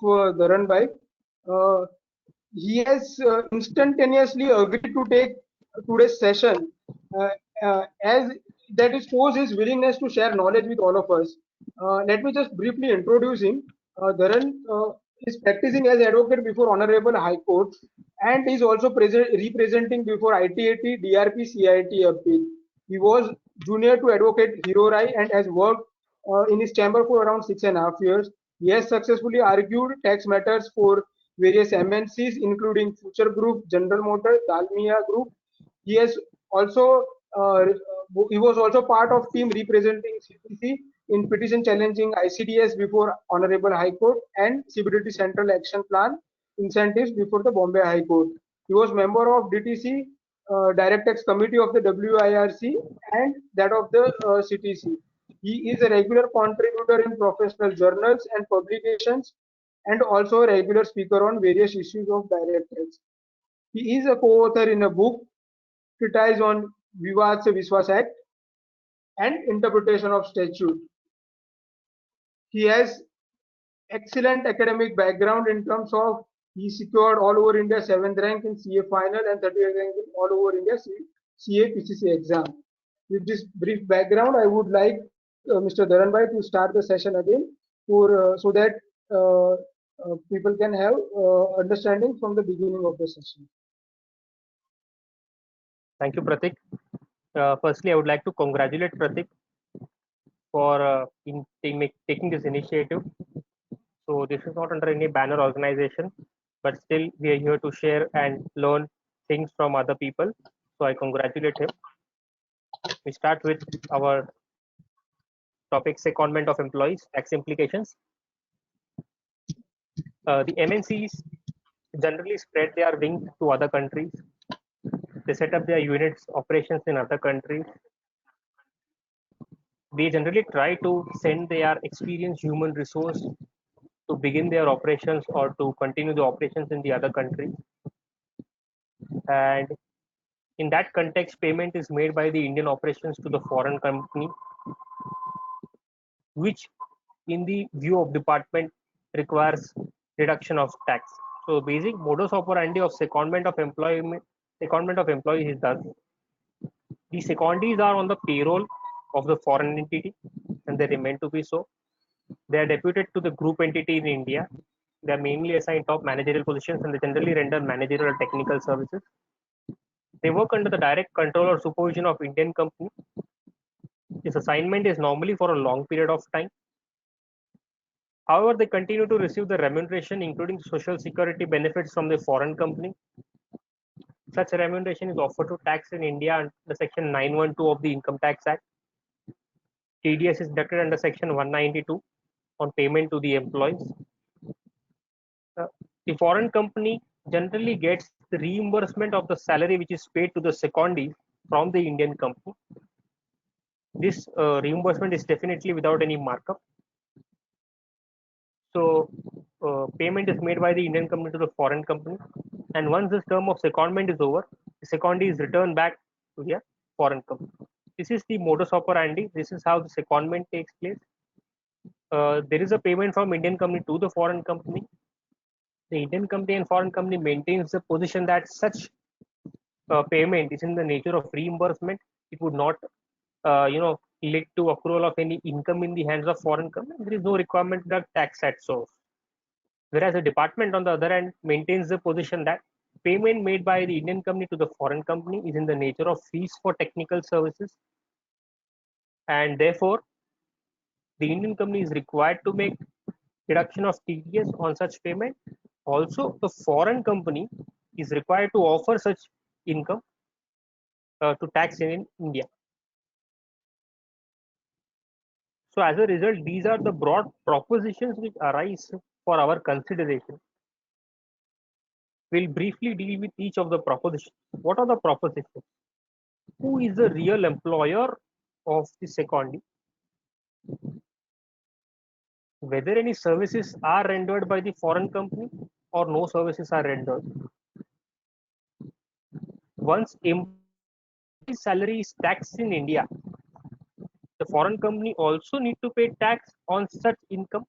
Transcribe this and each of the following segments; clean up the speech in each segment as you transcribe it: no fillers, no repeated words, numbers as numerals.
Dharan Bhai. He has instantaneously agreed to take today's session, as that is shows his willingness to share knowledge with all of us. Let me just briefly introduce him. Dharan is practicing as advocate before Honorable High Court and is also representing before ITAT, DRP, CIT appeal. He was junior to Advocate Hero Rai and has worked in his chamber for around 6.5 years. He has successfully argued tax matters for various MNCs, including Future Group, General Motors, Dalmia Group. He has also he was also part of team representing CTC in petition challenging ICDS before Honorable High Court and CBDT Central Action Plan incentives before the Bombay High Court. He was member of DTC Direct Tax Committee of the WIRC and that of the CTC. He is a regular contributor in professional journals and publications and also a regular speaker on various issues of direct tax. He is a co-author in a book, Treatise on Vivad Se Vishwas Act and Interpretation of Statute. He has excellent academic background in terms of he secured all over India 7th rank in CA final and 30th rank in all over India CA PCC exam. With this brief background, I would like Mr. Dharan Bhai to start the session again for so that people can have understanding from the beginning of the session. Thank you, Pratik. Firstly, I would like to congratulate Pratik for taking this initiative. So this is not under any banner organization, but still we are here to share and learn things from other people. So I congratulate him. We start with our topic, secondment of employees, tax implications. The MNCs generally spread their wings to other countries. They set up their units, operations in other countries. They generally try to send their experienced human resource to begin their operations or to continue the operations in the other country. And in that context, payment is made by the Indian operations to the foreign company, which in the view of department requires reduction of tax. So basic modus operandi of secondment of employees is thus: the secondees are on the payroll of the foreign entity and they remain to be so. They are deputed to the group entity in India. They are mainly assigned top managerial positions and they generally render managerial or technical services. They work under the direct control or supervision of Indian company. This assignment is normally for a long period of time. However, they continue to receive the remuneration, including social security benefits from the foreign company. Such remuneration is offered to tax in India under Section 912 of the Income Tax Act. TDS is deducted under Section 192 on payment to the employees. The foreign company generally gets the reimbursement of the salary which is paid to the secondee from the Indian company. This reimbursement is definitely without any markup. So payment is made by the Indian company to the foreign company, and once this term of secondment is over, the secondee is returned back to the foreign company. This is the modus operandi. This is how the secondment takes place. There is a payment from Indian company to the foreign company. The Indian company and foreign company maintains the position that such payment is in the nature of reimbursement. It would not, lead to accrual of any income in the hands of foreign company. There is no requirement to deduct tax at source. Whereas the department, on the other hand, maintains the position that payment made by the Indian company to the foreign company is in the nature of fees for technical services, and therefore the Indian company is required to make deduction of TDS on such payment. Also, the foreign company is required to offer such income to tax in India. So as a result, these are the broad propositions which arise for our consideration. We'll briefly deal with each of the propositions. What are the propositions? Who is the real employer of the secondee? Whether any services are rendered by the foreign company or no services are rendered. Once employee's salary is taxed in India, the foreign company also need to pay tax on such income,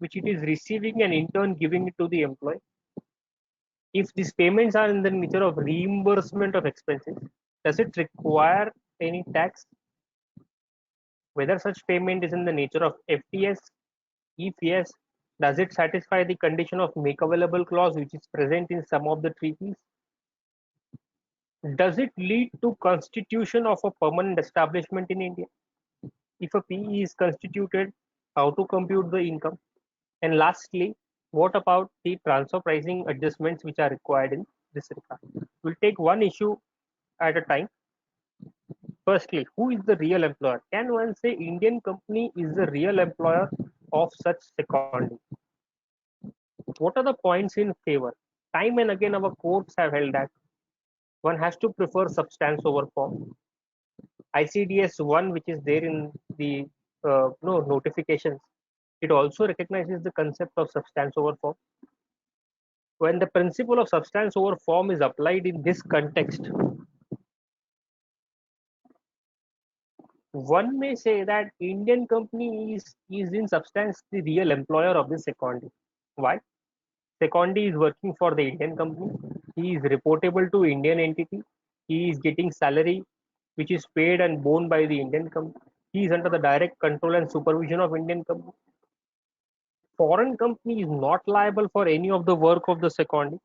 which it is receiving and in turn giving it to the employee. If these payments are in the nature of reimbursement of expenses, does it require any tax? Whether such payment is in the nature of FTS, if yes, does it satisfy the condition of make available clause which is present in some of the treaties? Does it lead to constitution of a permanent establishment in India? If a PE is constituted, how to compute the income? And lastly, what about the transfer pricing adjustments which are required in this regard? We'll take one issue at a time. Firstly, who is the real employer? Can one say Indian company is the real employer of such secondee? What are the points in favor? Time and again, our courts have held that one has to prefer substance over form. ICDS 1, which is there in the no, notifications, it also recognizes the concept of substance over form. When the principle of substance over form is applied in this context, one may say that Indian company is in substance the real employer of the secondee. Why? Secondee is working for the Indian company. He is reportable to Indian entity. He is getting salary which is paid and borne by the Indian company. He is under the direct control and supervision of Indian company. Foreign company is not liable for any of the work of the secondee.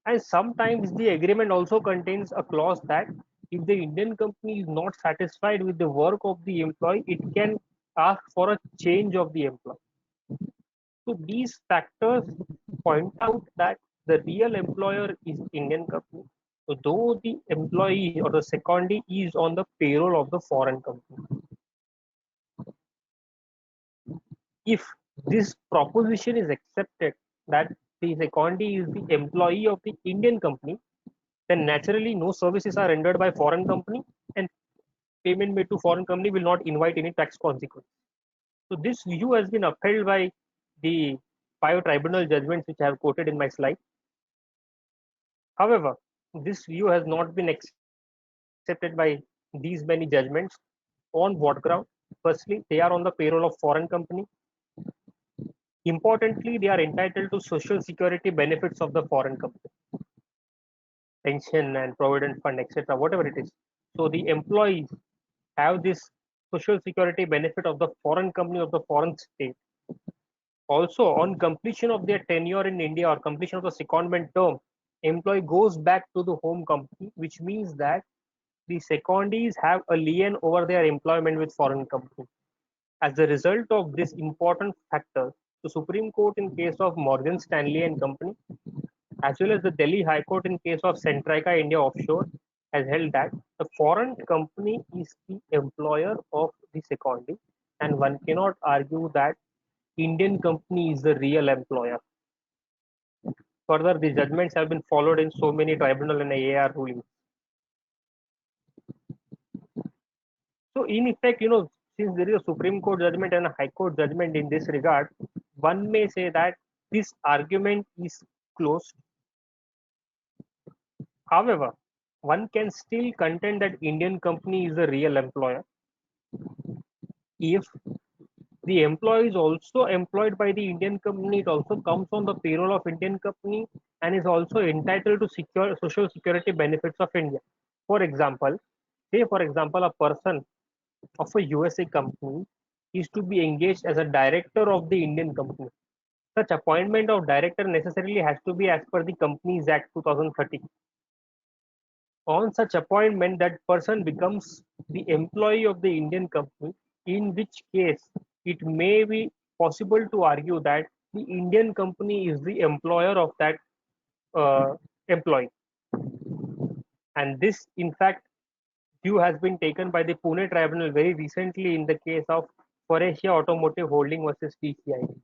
And sometimes the agreement also contains a clause that if the Indian company is not satisfied with the work of the employee, it can ask for a change of the employee. So these factors point out that the real employer is Indian company, so though the employee or the secondee is on the payroll of the foreign company. If this proposition is accepted that the secondee is the employee of the Indian company, then naturally no services are rendered by foreign company and payment made to foreign company will not invite any tax consequence. So this view has been upheld by the 5 tribunal judgments which I have quoted in my slide. However, this view has not been accepted by these many judgments. On what ground? Firstly, they are on the payroll of foreign company. Importantly, they are entitled to social security benefits of the foreign company, pension and provident fund, etc., whatever it is. So the employees have this social security benefit of the foreign company of the foreign state. Also, on completion of their tenure in India or completion of the secondment term, employee goes back to the home company, which means that the secondees have a lien over their employment with foreign company. As a result of this important factor, the Supreme Court in case of Morgan Stanley and Company, as well as the Delhi High Court in case of Centrica India Offshore, has held that the foreign company is the employer of the secondee, and one cannot argue that Indian company is the real employer. Further, the judgments have been followed in so many tribunal and AAR rulings. So, in effect, since there is a Supreme Court judgment and a High Court judgment in this regard, one may say that this argument is closed. However, one can still contend that Indian company is the real employer if the employee is also employed by the Indian company, it also comes on the payroll of Indian company and is also entitled to secure social security benefits of India. For example, say for example, a person of a USA company is to be engaged as a director of the Indian company. Such appointment of director necessarily has to be as per the Companies Act 2013. On such appointment, that person becomes the employee of the Indian company, in which case it may be possible to argue that the Indian company is the employer of that employee. And this, in fact, view has been taken by the Pune Tribunal very recently in the case of Faurecia Automotive Holding versus TCI.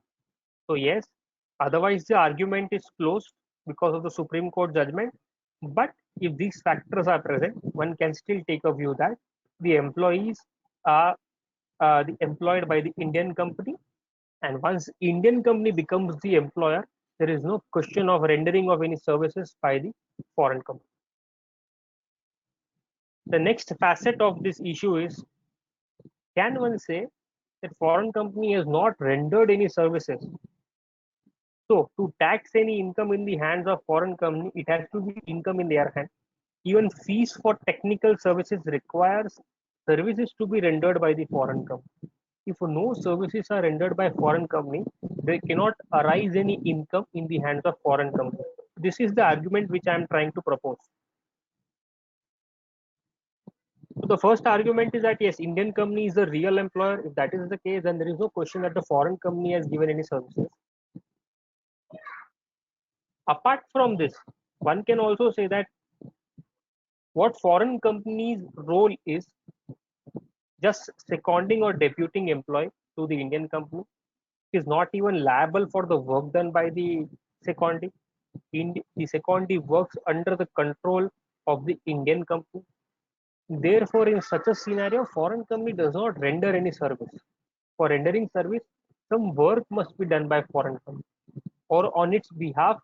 So yes, otherwise the argument is closed because of the Supreme Court judgment. But if these factors are present, one can still take a view that the employees are employed by the Indian company, and once Indian company becomes the employer, there is no question of rendering of any services by the foreign company. The next facet of this issue is, can one say that foreign company has not rendered any services. So to tax any income in the hands of foreign company, it has to be income in their hand. Even fees for technical services requires services to be rendered by the foreign company. If no services are rendered by foreign company, there cannot arise any income in the hands of foreign company. This is the argument which I am trying to propose. So the first argument is that yes, Indian company is the real employer. If that is the case, then there is no question that the foreign company has given any services. Apart from this, one can also say that what foreign companies' role is just seconding or deputing employee to the Indian company is not even liable for the work done by the secondee. The secondee works under the control of the Indian company. Therefore, in such a scenario, foreign company does not render any service. For rendering service, some work must be done by foreign company or on its behalf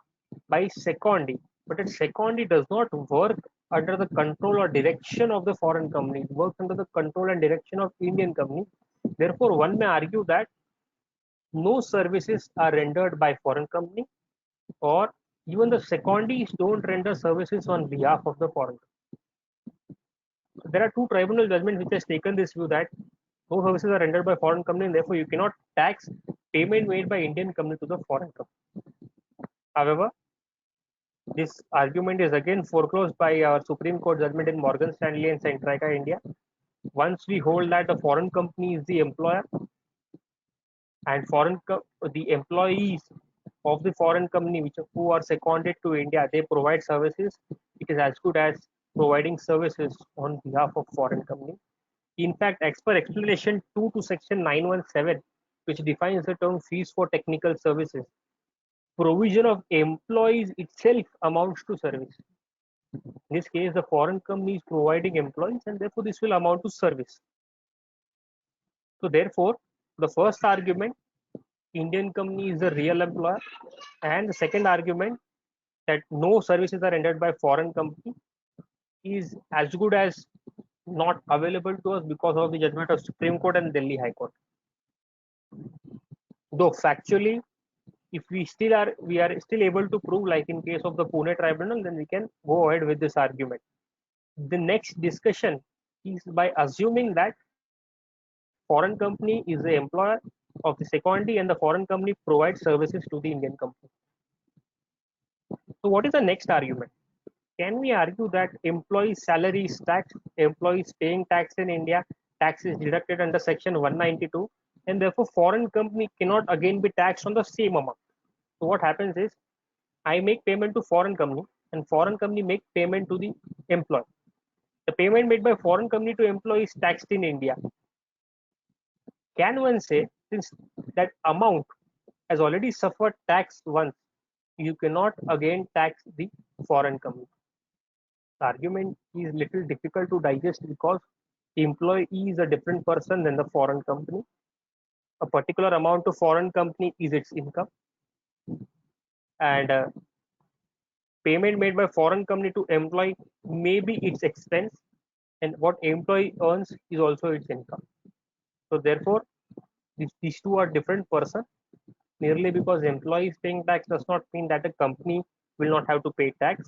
by secondee. But a secondee does not work under the control or direction of the foreign company. It works under the control and direction of Indian company. Therefore, one may argue that no services are rendered by foreign company, or even the secondees don't render services on behalf of the foreign company. There are two tribunal judgments which has taken this view that no services are rendered by foreign company, and therefore you cannot tax payment made by Indian company to the foreign company. However, this argument is again foreclosed by our Supreme Court judgment in Morgan Stanley and Centrica India. Once we hold that the foreign company is the employer and the employees of the foreign company who are seconded to India, they provide services. It is as good as providing services on behalf of foreign company. In fact, as per explanation 2 to section 917, which defines the term fees for technical services, provision of employees itself amounts to service. In this case, the foreign company is providing employees, and therefore this will amount to service. So therefore, the first argument, Indian company is the real employer, and the second argument, that no services are rendered by foreign company, is as good as not available to us because of the judgment of Supreme Court and Delhi High Court. Though factually, if we are still able to prove, like in case of the Pune tribunal, then we can go ahead with this argument. The next discussion is by assuming that foreign company is the employer of the secondee and the foreign company provides services to the Indian company. So what is the next argument? Can we argue that employees' salary is taxed, employees paying tax in India, tax is deducted under section 192, and therefore foreign company cannot again be taxed on the same amount? So what happens is, I make payment to foreign company and foreign company make payment to the employee. The payment made by foreign company to employee is taxed in India. Can one say, since that amount has already suffered tax once, you cannot again tax the foreign company? The argument is little difficult to digest because the employee is a different person than the foreign company. A particular amount to foreign company is its income, and payment made by foreign company to employee may be its expense, and what employee earns is also its income. So therefore, these two are different person. Merely because employee is paying tax does not mean that a company will not have to pay tax.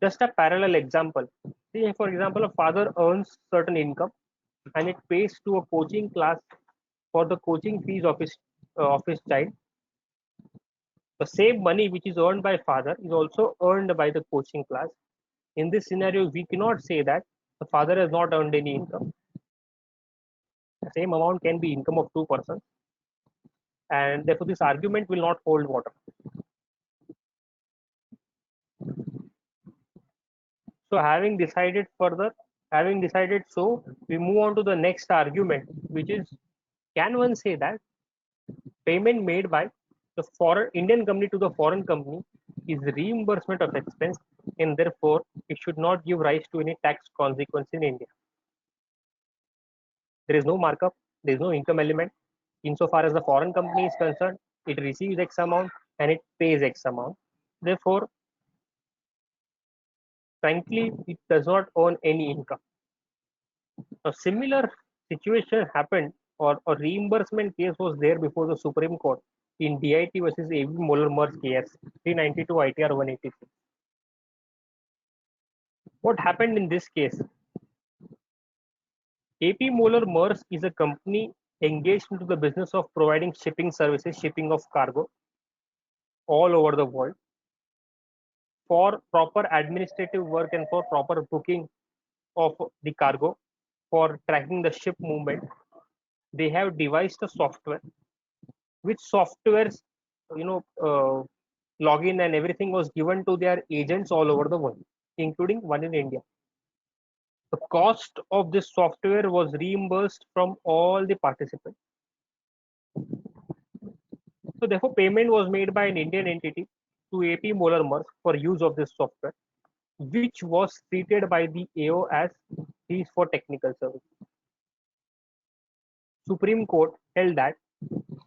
Just a parallel example. See, for example, a father earns certain income and it pays to a coaching class for the coaching fees of his child. The same money which is earned by father is also earned by the coaching class. In this scenario, we cannot say that the father has not earned any income. The same amount can be income of two persons, and therefore this argument will not hold water. So having decided so, we move on to the next argument, which is, can one say that payment made by the foreign Indian company to the foreign company is reimbursement of expense, and therefore it should not give rise to any tax consequence in India? There is no markup, there is no income element. Insofar as the foreign company is concerned, it receives X amount and it pays X amount. Therefore, frankly, it does not earn any income. A similar situation happened or a reimbursement case was there before the Supreme Court in DIT versus AB Moller Merz case 392 ITR 186. What happened in this case? AP Moller Merz is a company engaged into the business of providing shipping services, shipping of cargo all over the world for proper administrative work and for proper booking of the cargo, for tracking the ship movement. They have devised a software, which softwares, you know, login and everything was given to their agents all over the world, including one in India. The cost of this software was reimbursed from all the participants. So therefore, payment was made by an Indian entity to AP Moller Merz for use of this software, which was treated by the AO as fees for technical service. Supreme Court held that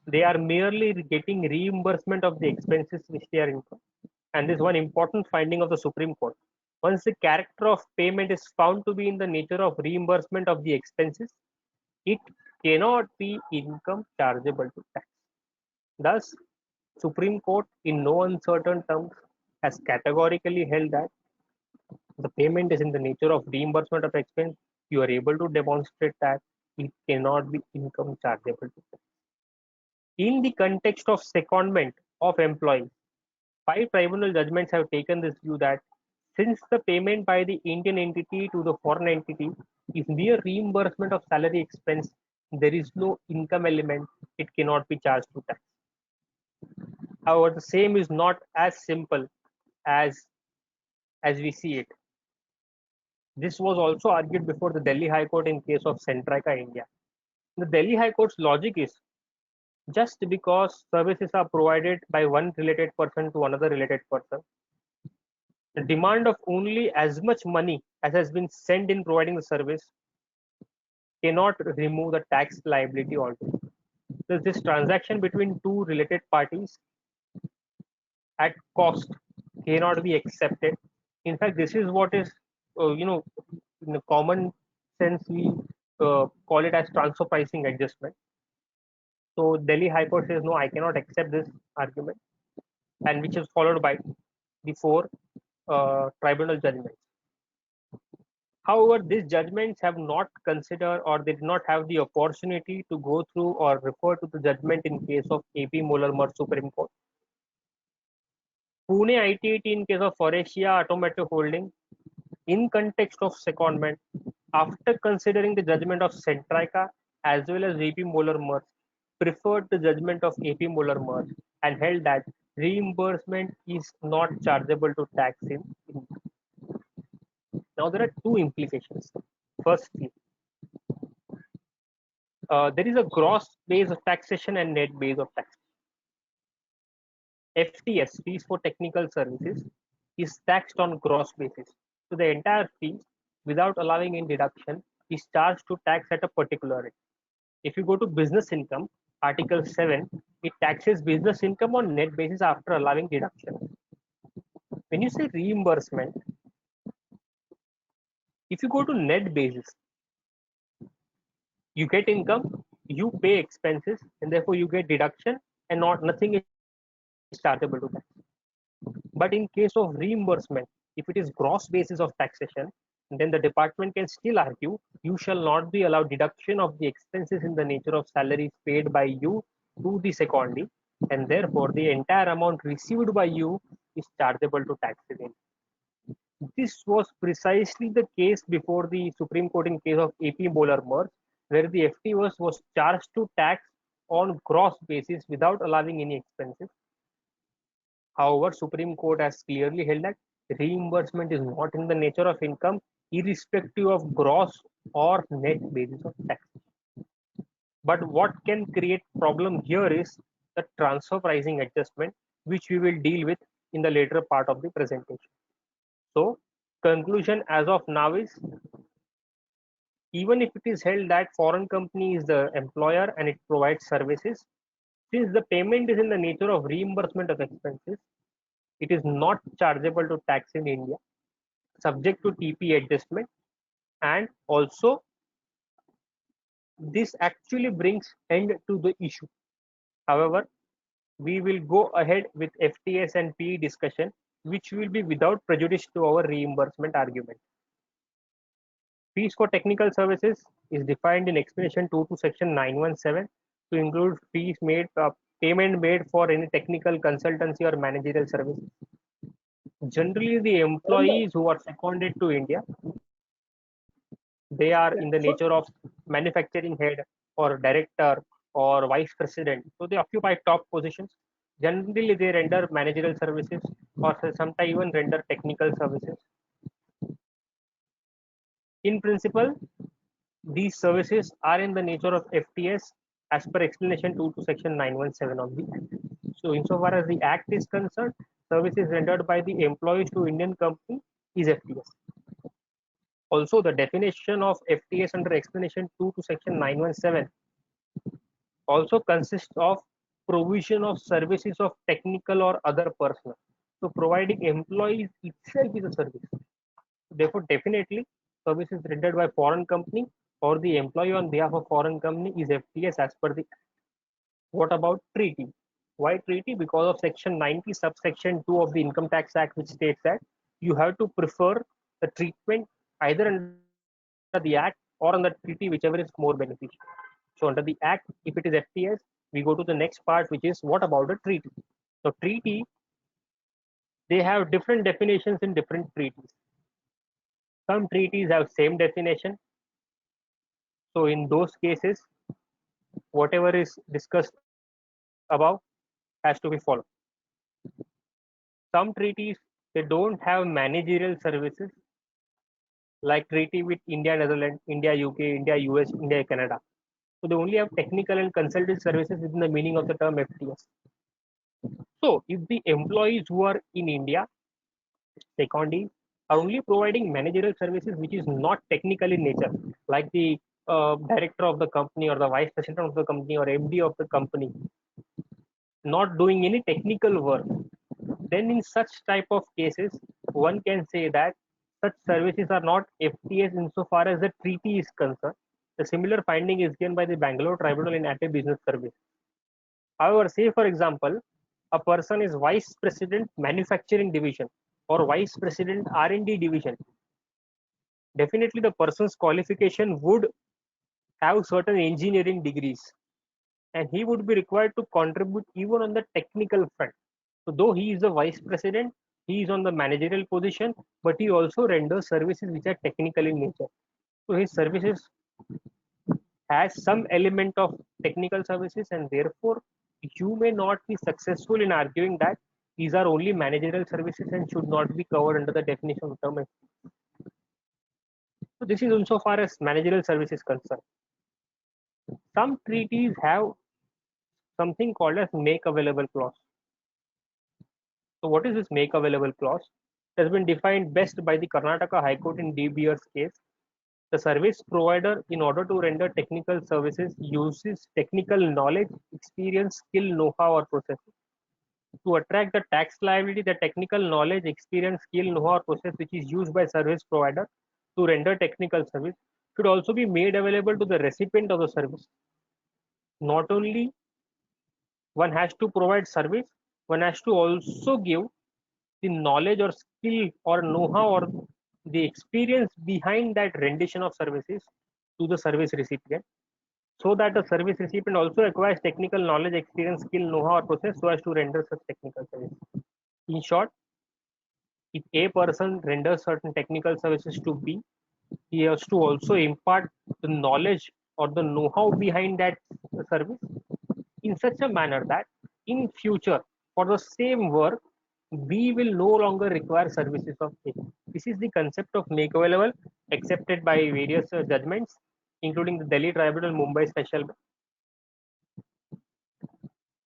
they are merely getting reimbursement of the expenses which they are incurring. And this is one important finding of the Supreme Court. Once the character of payment is found to be in the nature of reimbursement of the expenses, it cannot be income chargeable to tax. Thus, Supreme Court, in no uncertain terms, has categorically held that the payment is in the nature of reimbursement of expense. You are able to demonstrate that it cannot be income chargeable to tax. In the context of secondment of employees, 5 tribunal judgments have taken this view that since the payment by the Indian entity to the foreign entity is mere reimbursement of salary expense, there is no income element, it cannot be charged to tax. However, the same is not as simple as we see it. This was also argued before the Delhi High Court in case of Centrica India. The Delhi High Court's logic is just because services are provided by one related person to another related person, the demand of only as much money as has been sent in providing the service cannot remove the tax liability altogether. So this transaction between two related parties at cost cannot be accepted. In fact, this is what is, in the common sense, we call it as transfer pricing adjustment. So Delhi High Court says, no, I cannot accept this argument, and which is followed by the 4 tribunal judgments. However, these judgments have not considered, or they did not have the opportunity to go through or refer to the judgment in case of AP Moller Merz Supreme Court, Pune ITT in case of Faurecia Automotive Holding, in context of secondment, after considering the judgment of Centrica as well as AP Moller Merz, preferred the judgment of AP Moller Merz and held that reimbursement is not chargeable to tax in India. Now there are 2 implications. Firstly, there is a gross base of taxation and net base of taxation. FTS, fees for technical services, is taxed on gross basis. So the entire fee, without allowing in deduction, is charged to tax at a particular rate. If you go to business income, Article 7, it taxes business income on net basis after allowing deduction. When you say reimbursement, if you go to net basis, you get income, you pay expenses, and therefore you get deduction, and nothing is chargeable to tax. But in case of reimbursement, if it is gross basis of taxation, then the department can still argue you shall not be allowed deduction of the expenses in the nature of salaries paid by you to the secondee, and therefore the entire amount received by you is chargeable to tax again. This was precisely the case before the Supreme Court in case of AP Moller Merz, where the FT was charged to tax on gross basis without allowing any expenses. However, Supreme Court has clearly held that reimbursement is not in the nature of income, irrespective of gross or net basis of tax. But what can create problem here is the transfer pricing adjustment, which we will deal with in the later part of the presentation. So, conclusion as of now is, even if it is held that foreign company is the employer and it provides services, since the payment is in the nature of reimbursement of expenses, it is not chargeable to tax in India, subject to TP adjustment, and also this actually brings end to the issue. However, we will go ahead with FTS and PE discussion, which will be without prejudice to our reimbursement argument. Fees for technical services is defined in explanation 2 to section 917 to include fees made payment made for any technical consultancy or managerial services. Generally, the Well, employees who are seconded to India, they are yeah. in the So nature of manufacturing head or director or vice president. So they occupy top positions. Generally, they render managerial services or sometimes even render technical services. In principle, these services are in the nature of FTS as per explanation 2 to section 917 of the Act. So, insofar as the Act is concerned, services rendered by the employees to Indian company is FTS. Also, the definition of FTS under explanation 2 to section 917 also consists of provision of services of technical or other personnel. So, providing employees itself is a service. Therefore, definitely, services rendered by foreign company or the employee on behalf of foreign company is FTS as per the Act. What about treaty? Why treaty? Because of section 90 subsection 2 of the Income Tax Act, which states that you have to prefer the treatment either under the Act or under treaty, whichever is more beneficial. So under the Act, if it is FTS, we go to the next part, which is what about a treaty? So treaty, they have different definitions in different treaties. Some treaties have same definition. So in those cases, whatever is discussed above has to be followed. Some treaties, they don't have managerial services like treaty with India, Netherlands, India, UK, India, US, India, Canada. So they only have technical and consultative services within the meaning of the term FTS. So if the employees who are in India, secondees, are only providing managerial services which is not technical in nature, like the director of the company or the vice president of the company or MD of the company, not doing any technical work, then in such type of cases, one can say that such services are not FTS insofar as the treaty is concerned. The similar finding is given by the Bangalore Tribunal in AP Business Service. However, say for example, a person is vice president manufacturing division or vice president R&D division. Definitely, the person's qualification would have certain engineering degrees, and he would be required to contribute even on the technical front. So though he is the vice president, he is on the managerial position, but he also renders services which are technical in nature. So his services has some element of technical services, and therefore you may not be successful in arguing that these are only managerial services and should not be covered under the definition of term. So this is insofar as managerial service is concerned. Some treaties have something called as make available clause. So what is this make available clause? It has been defined best by the Karnataka High Court in D. Beers case. The service provider, in order to render technical services, uses technical knowledge, experience, skill, know-how, or process. To attract the tax liability, the technical knowledge, experience, skill, know-how, or process which is used by service provider to render technical service should also be made available to the recipient of the service. Not only one has to provide service, one has to also give the knowledge or skill or know-how or the experience behind that rendition of services to the service recipient, so that the service recipient also acquires technical knowledge, experience, skill, know-how, or process so as to render such technical service. In short, if A person renders certain technical services to B, he has to also impart the knowledge or the know-how behind that service in such a manner that in future for the same work B will no longer require services of A. This is the concept of make available accepted by various judgments, including the Delhi Tribunal, Mumbai Special.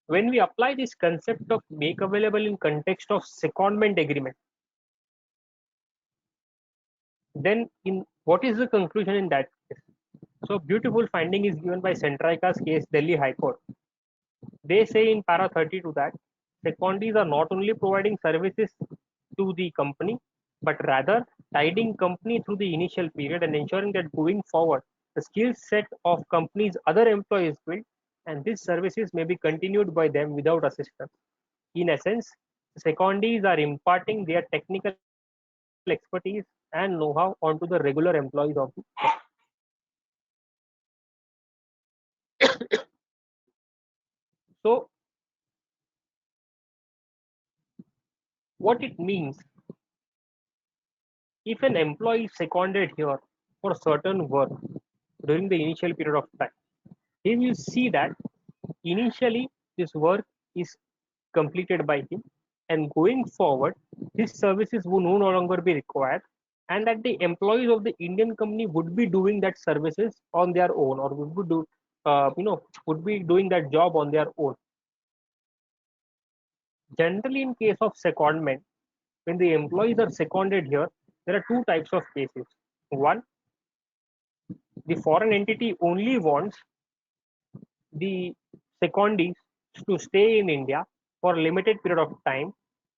When we apply this concept of make available in context of secondment agreement, then in what is the conclusion in that case? So beautiful finding is given by Centrica's case, Delhi High Court. They say in para 32 that secondees are not only providing services to the company, but rather guiding company through the initial period and ensuring that going forward, the skill set of company's other employees build, and these services may be continued by them without assistance. In essence, secondees are imparting their technical expertise and know-how onto the regular employees of the. So, what it means, if an employee is seconded here for certain work during the initial period of time, he will see that initially this work is completed by him, and going forward, his services will no longer be required, and that the employees of the Indian company would be doing that services on their own, or would be doing that job on their own. Generally, in case of secondment, when the employees are seconded here, there are two types of cases. One, the foreign entity only wants the secondees to stay in India for a limited period of time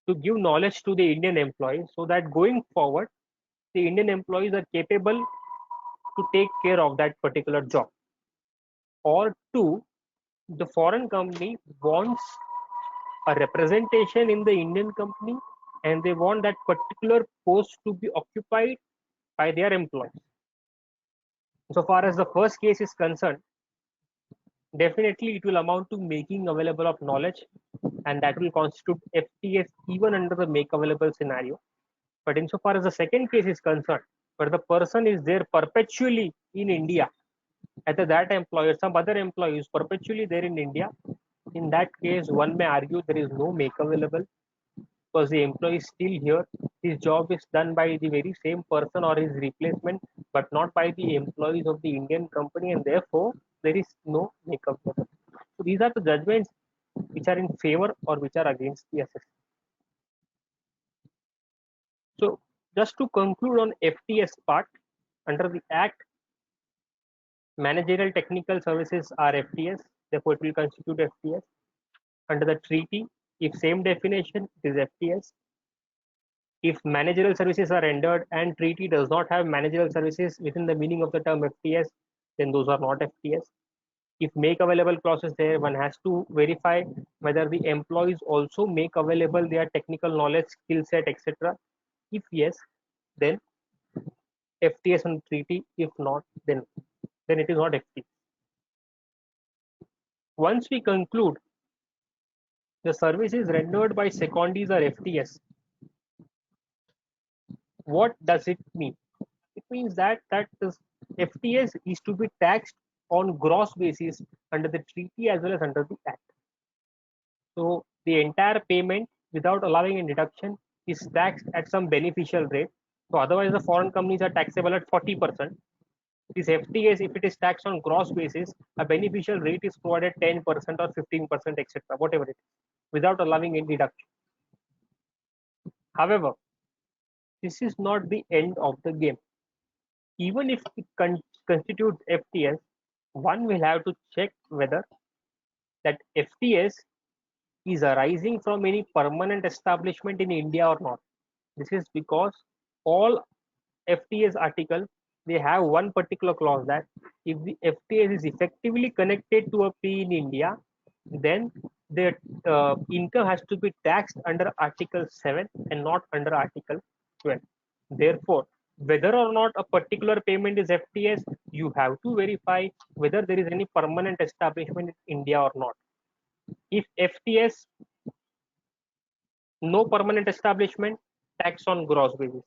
to give knowledge to the Indian employees, so that going forward, the Indian employees are capable to take care of that particular job. Or two, the foreign company wants a representation in the Indian company, and they want that particular post to be occupied by their employees. So far as the first case is concerned, definitely it will amount to making available of knowledge, and that will constitute FTS even under the make available scenario. But insofar as the second case is concerned, where the person is there perpetually in India, either that employer, some other employee is perpetually there in India, in that case, one may argue there is no make available, because the employee is still here. His job is done by the very same person or his replacement, but not by the employees of the Indian company, and therefore there is no make available. So these are the judgments which are in favor or which are against the assessment. So just to conclude on FTS part, under the Act, managerial technical services are FTS, therefore it will constitute FTS. Under the treaty, if same definition, it is FTS. If managerial services are rendered and treaty does not have managerial services within the meaning of the term FTS, then those are not FTS. If make available clause is there, one has to verify whether the employees also make available their technical knowledge, skill set, etc. If yes, then FTS on treaty. If not, then it is not FTS. Once we conclude the services rendered by secondees are FTS, what does it mean? It means that this FTS is to be taxed on gross basis under the treaty as well as under the Act. So the entire payment without allowing a deduction is taxed at some beneficial rate. So otherwise the foreign companies are taxable at 40%. This FTS, if it is taxed on gross basis, a beneficial rate is provided 10% or 15%, etc., whatever it is, without allowing any deduction. However, this is not the end of the game. Even if it constitutes FTS, one will have to check whether that FTS is arising from any permanent establishment in India or not. This is because all FTS articles, they have one particular clause that if the FTS is effectively connected to a P in India, then the income has to be taxed under Article 7 and not under Article 12. Therefore, whether or not a particular payment is FTS, you have to verify whether there is any permanent establishment in India or not. If FTS, no permanent establishment, tax on gross basis.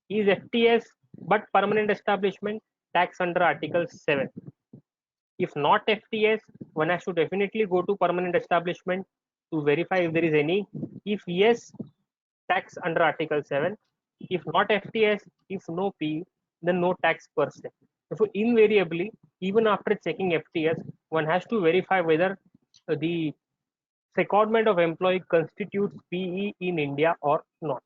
Is FTS but permanent establishment, tax under Article 7. If not FTS, one has to definitely go to permanent establishment to verify if there is any. If yes, tax under Article 7. If not FTS, if no P, then no tax per se. So invariably, even after checking FTS, one has to verify whether the secondment of employee constitutes PE in India or not.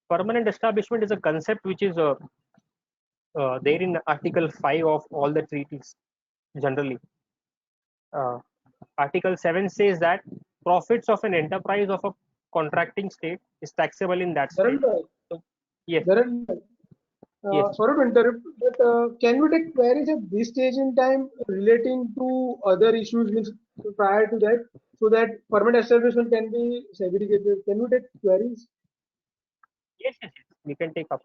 Permanent establishment is a concept which is there in Article 5 of all the treaties generally. Article 7 says that profits of an enterprise of a contracting state is taxable in that state. So, yes. Yes. Sorry to interrupt, but can we take queries at this stage in time relating to other issues means prior to that, so that permanent establishment can be segregated? Can we take queries? Yes, yes, yes. We can take up.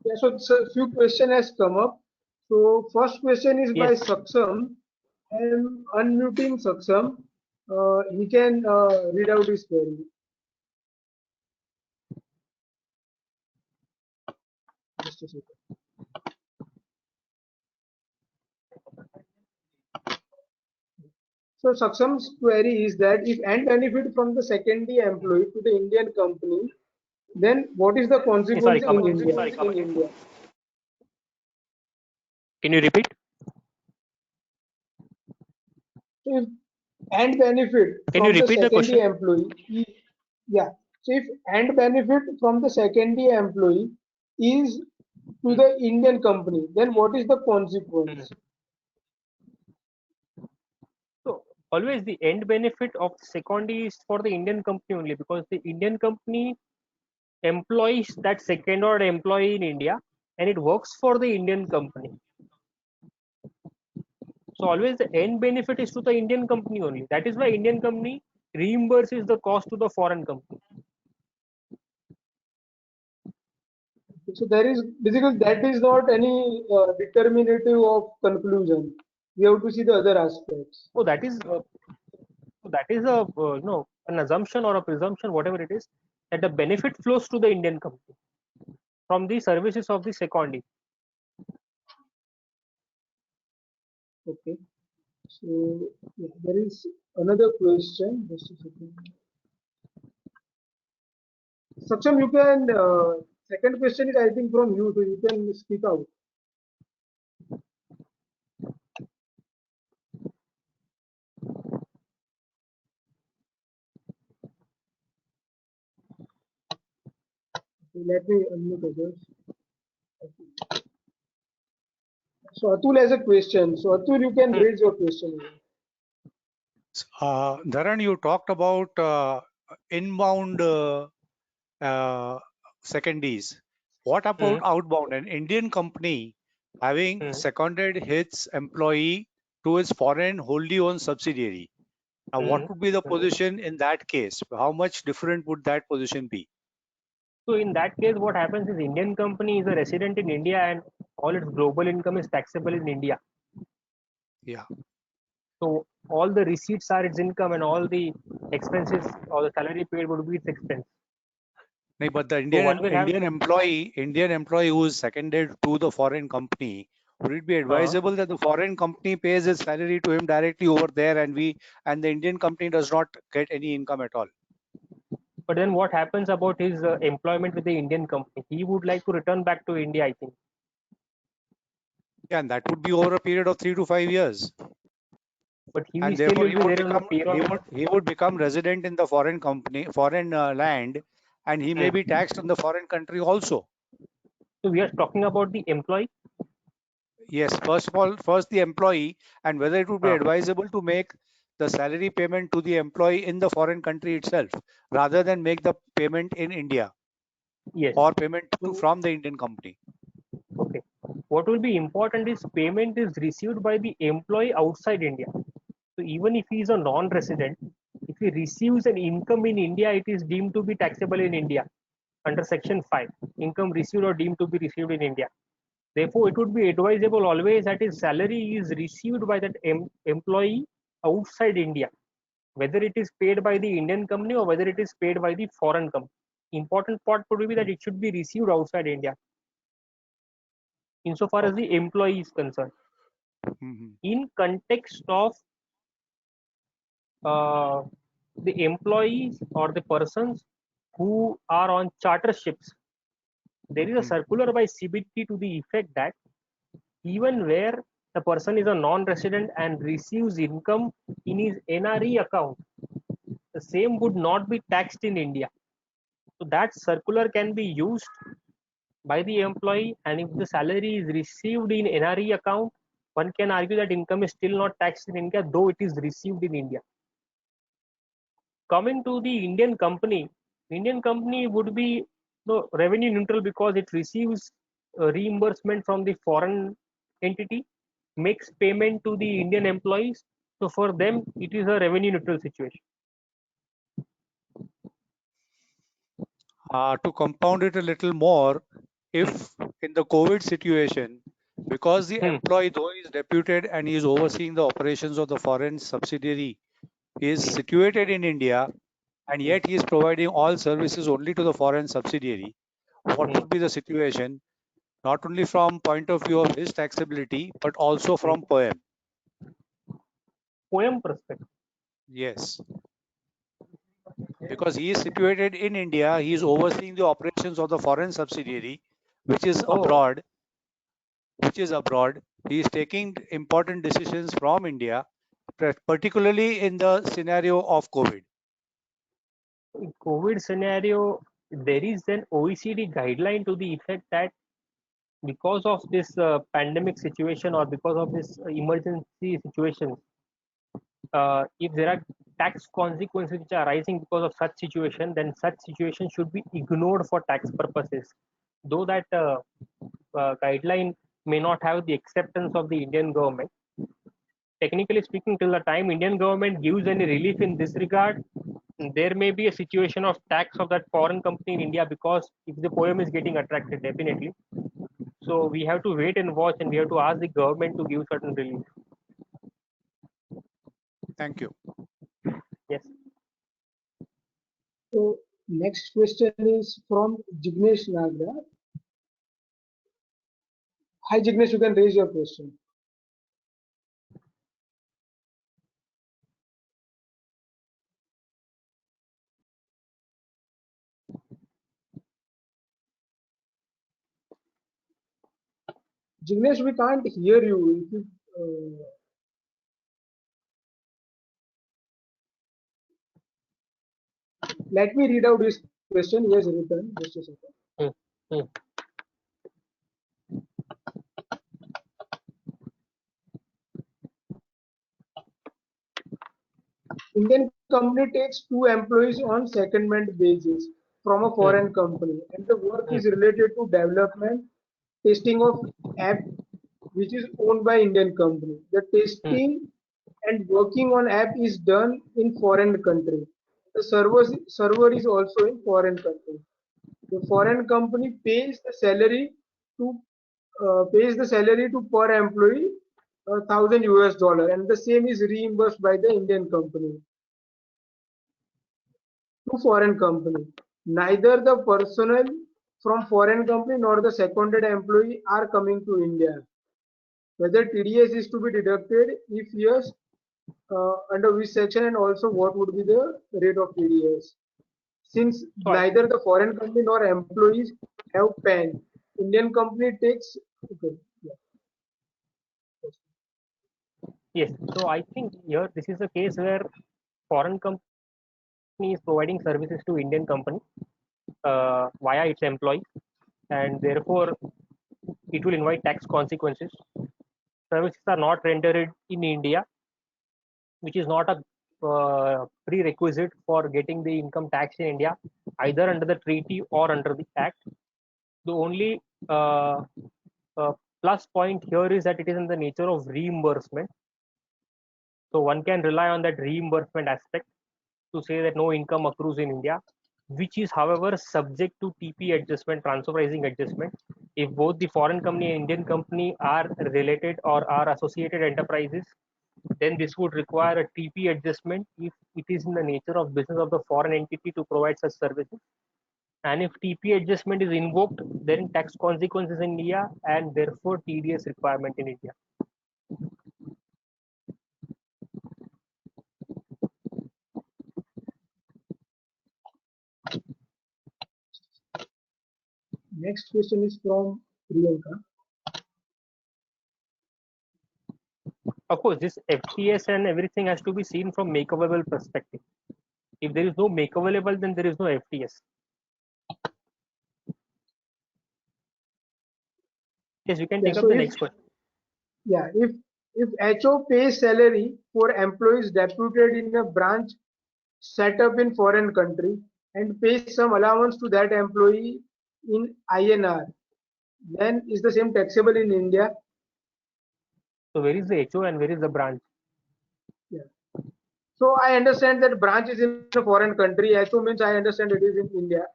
Yeah, so few question has come up. So first question is by Yes. Saksam. I am unmuting Saksam. He can read out his query. Just a second. So Saksam's query is that if and benefit from the secondary employee to the Indian company, then what is the Sorry, consequence come in again. India? Sorry, come again. Can you repeat? So if and benefit Can you from the repeat the secondary question? employee, yeah. So if and benefit from the secondary employee is to Hmm. the Indian company, then what is the Hmm. consequence? So always the end benefit of secondary is for the Indian company only, because the Indian company employs that second order employee in India, and it works for the Indian company. So always the end benefit is to the Indian company only. That is why Indian company reimburses the cost to the foreign company. So there is basically that is not any determinative of conclusion. We have to see the other aspects. So that is a an assumption or a presumption, whatever it is, that the benefit flows to the Indian company from the services of the secondee. Okay. So yeah, there is another question. Just a second. Saksham, you can. Second question is I think from you, so you can speak out. Okay, let me unmute others. So Atul has a question. So Atul, you can Hmm. raise your question. Dharan, you talked about inbound secondaries. What Hmm. about outbound? An Indian company having Hmm. seconded its employee to its foreign wholly owned subsidiary. Now, Hmm. what would be the Hmm. position in that case? How much different would that position be? So in that case, what happens is Indian company is a resident in India and all its global income is taxable in India. Yeah. So all the receipts are its income and all the expenses or the salary paid would be its expense. No, but the So one will have Indian employee who is seconded to the foreign company, would it be uh, advisable that the foreign company pays his salary to him directly over there, and the Indian company does not get any income at all? but then what happens about his employment with the Indian company? He would like to return back to India, I think. Yeah, and that would be over a period of 3 to 5 years, But and still therefore will be there on the payroll. he would become resident in the foreign land, and he may Hmm. be taxed in the foreign country also. So we are talking about the employee. Yes, first of all, first the employee, and whether it would be Uh, advisable to make the salary payment to the employee in the foreign country itself, rather than make the payment in India yes. or payment So from the Indian company. okay. What will be important is payment is received by the employee outside India. So even if he is a non-resident, if he receives an income in India, it is deemed to be taxable in India under Section 5. Income received or deemed to be received in India. Therefore, it would be advisable always that his salary is received by that employee outside India, whether it is paid by the Indian company or whether it is paid by the foreign company. Important part would be that it should be received outside India, insofar as Okay. the employee is concerned. Mhm. In context of uh, the employees or the persons who are on charter ships, there is a Mhm. circular by CBT to the effect that even where the person is a non-resident and receives income in his NRE account, the same would not be taxed in India. So that circular can be used by the employee, and if the salary is received in NRE account, one can argue that income is still not taxed in India, though it is received in India. Coming to the Indian company would be revenue neutral because it receives reimbursement from the foreign entity makes payment to the Indian employees. So for them, it is a revenue neutral situation. To compound it a little more, if in the COVID situation, because the employee, though he is deputed and he is overseeing the operations of the foreign subsidiary, he is situated in India and yet he is providing all services only to the foreign subsidiary, what would be the situation, not only from point of view of his taxability, but also from POEM? POEM perspective. Yes. Because he is situated in India, he is overseeing the operations of the foreign subsidiary, which is abroad. He is taking important decisions from India, particularly in the scenario of COVID. In COVID scenario, there is an OECD guideline to the effect that because of this pandemic situation or because of this emergency situation, if there are tax consequences which are arising because of such situation, then such situation should be ignored for tax purposes. Though that guideline may not have the acceptance of the Indian government, technically speaking, till the time Indian government gives any relief in this regard, there may be a situation of tax of that foreign company in India, because if the POEM is getting attracted, definitely. So we have to wait and watch, and we have to ask the government to give certain relief. Thank you. Yes. So next question is from Jignesh Nagra. Hi Jignesh, you can raise your question. Jignesh, we can't hear you. If you let me read out his question. He has written. Just a second. Hmm. Hmm. Indian company takes 2 employees on secondment basis from a foreign company, and the work is related to development, testing of app which is owned by Indian company. The testing and working on app is done in foreign country. The server is also in foreign country. The foreign company pays the salary to per employee $1,000, and the same is reimbursed by the Indian company to foreign company. Neither the personnel from foreign company nor the seconded employee are coming to India. Whether TDS is to be deducted, if yes, under which section, and also what would be the rate of TDS? Since neither the foreign company nor employees have PAN, Indian company takes. Okay, yeah. Yes. So I think here this is a case where foreign company is providing services to Indian company via its employees, and therefore it will invite tax consequences. Services are not rendered in India, which is not a prerequisite for getting the income tax in India, either under the treaty or under the act. The only plus point here is that it is in the nature of reimbursement. So one can rely on that reimbursement aspect to say that no income accrues in India, which is, however, subject to TP adjustment, transfer pricing adjustment. If both the foreign company and Indian company are related or are associated enterprises, then this would require a TP adjustment if it is in the nature of business of the foreign entity to provide such services. And if TP adjustment is invoked, then tax consequences in India and therefore TDS requirement in India. Next question is from Priyanka. Of course, this FTS and everything has to be seen from make available perspective. If there is no make available, then there is no FTS. Yes, you can take up the next question. Yeah, if HO pays salary for employees deputed in a branch set up in foreign country and pays some allowance to that employee in INR, then is the same taxable in India? So where is the HO and where is the branch? Yeah. So I understand that branch is in a foreign country. HO means I understand it is in India.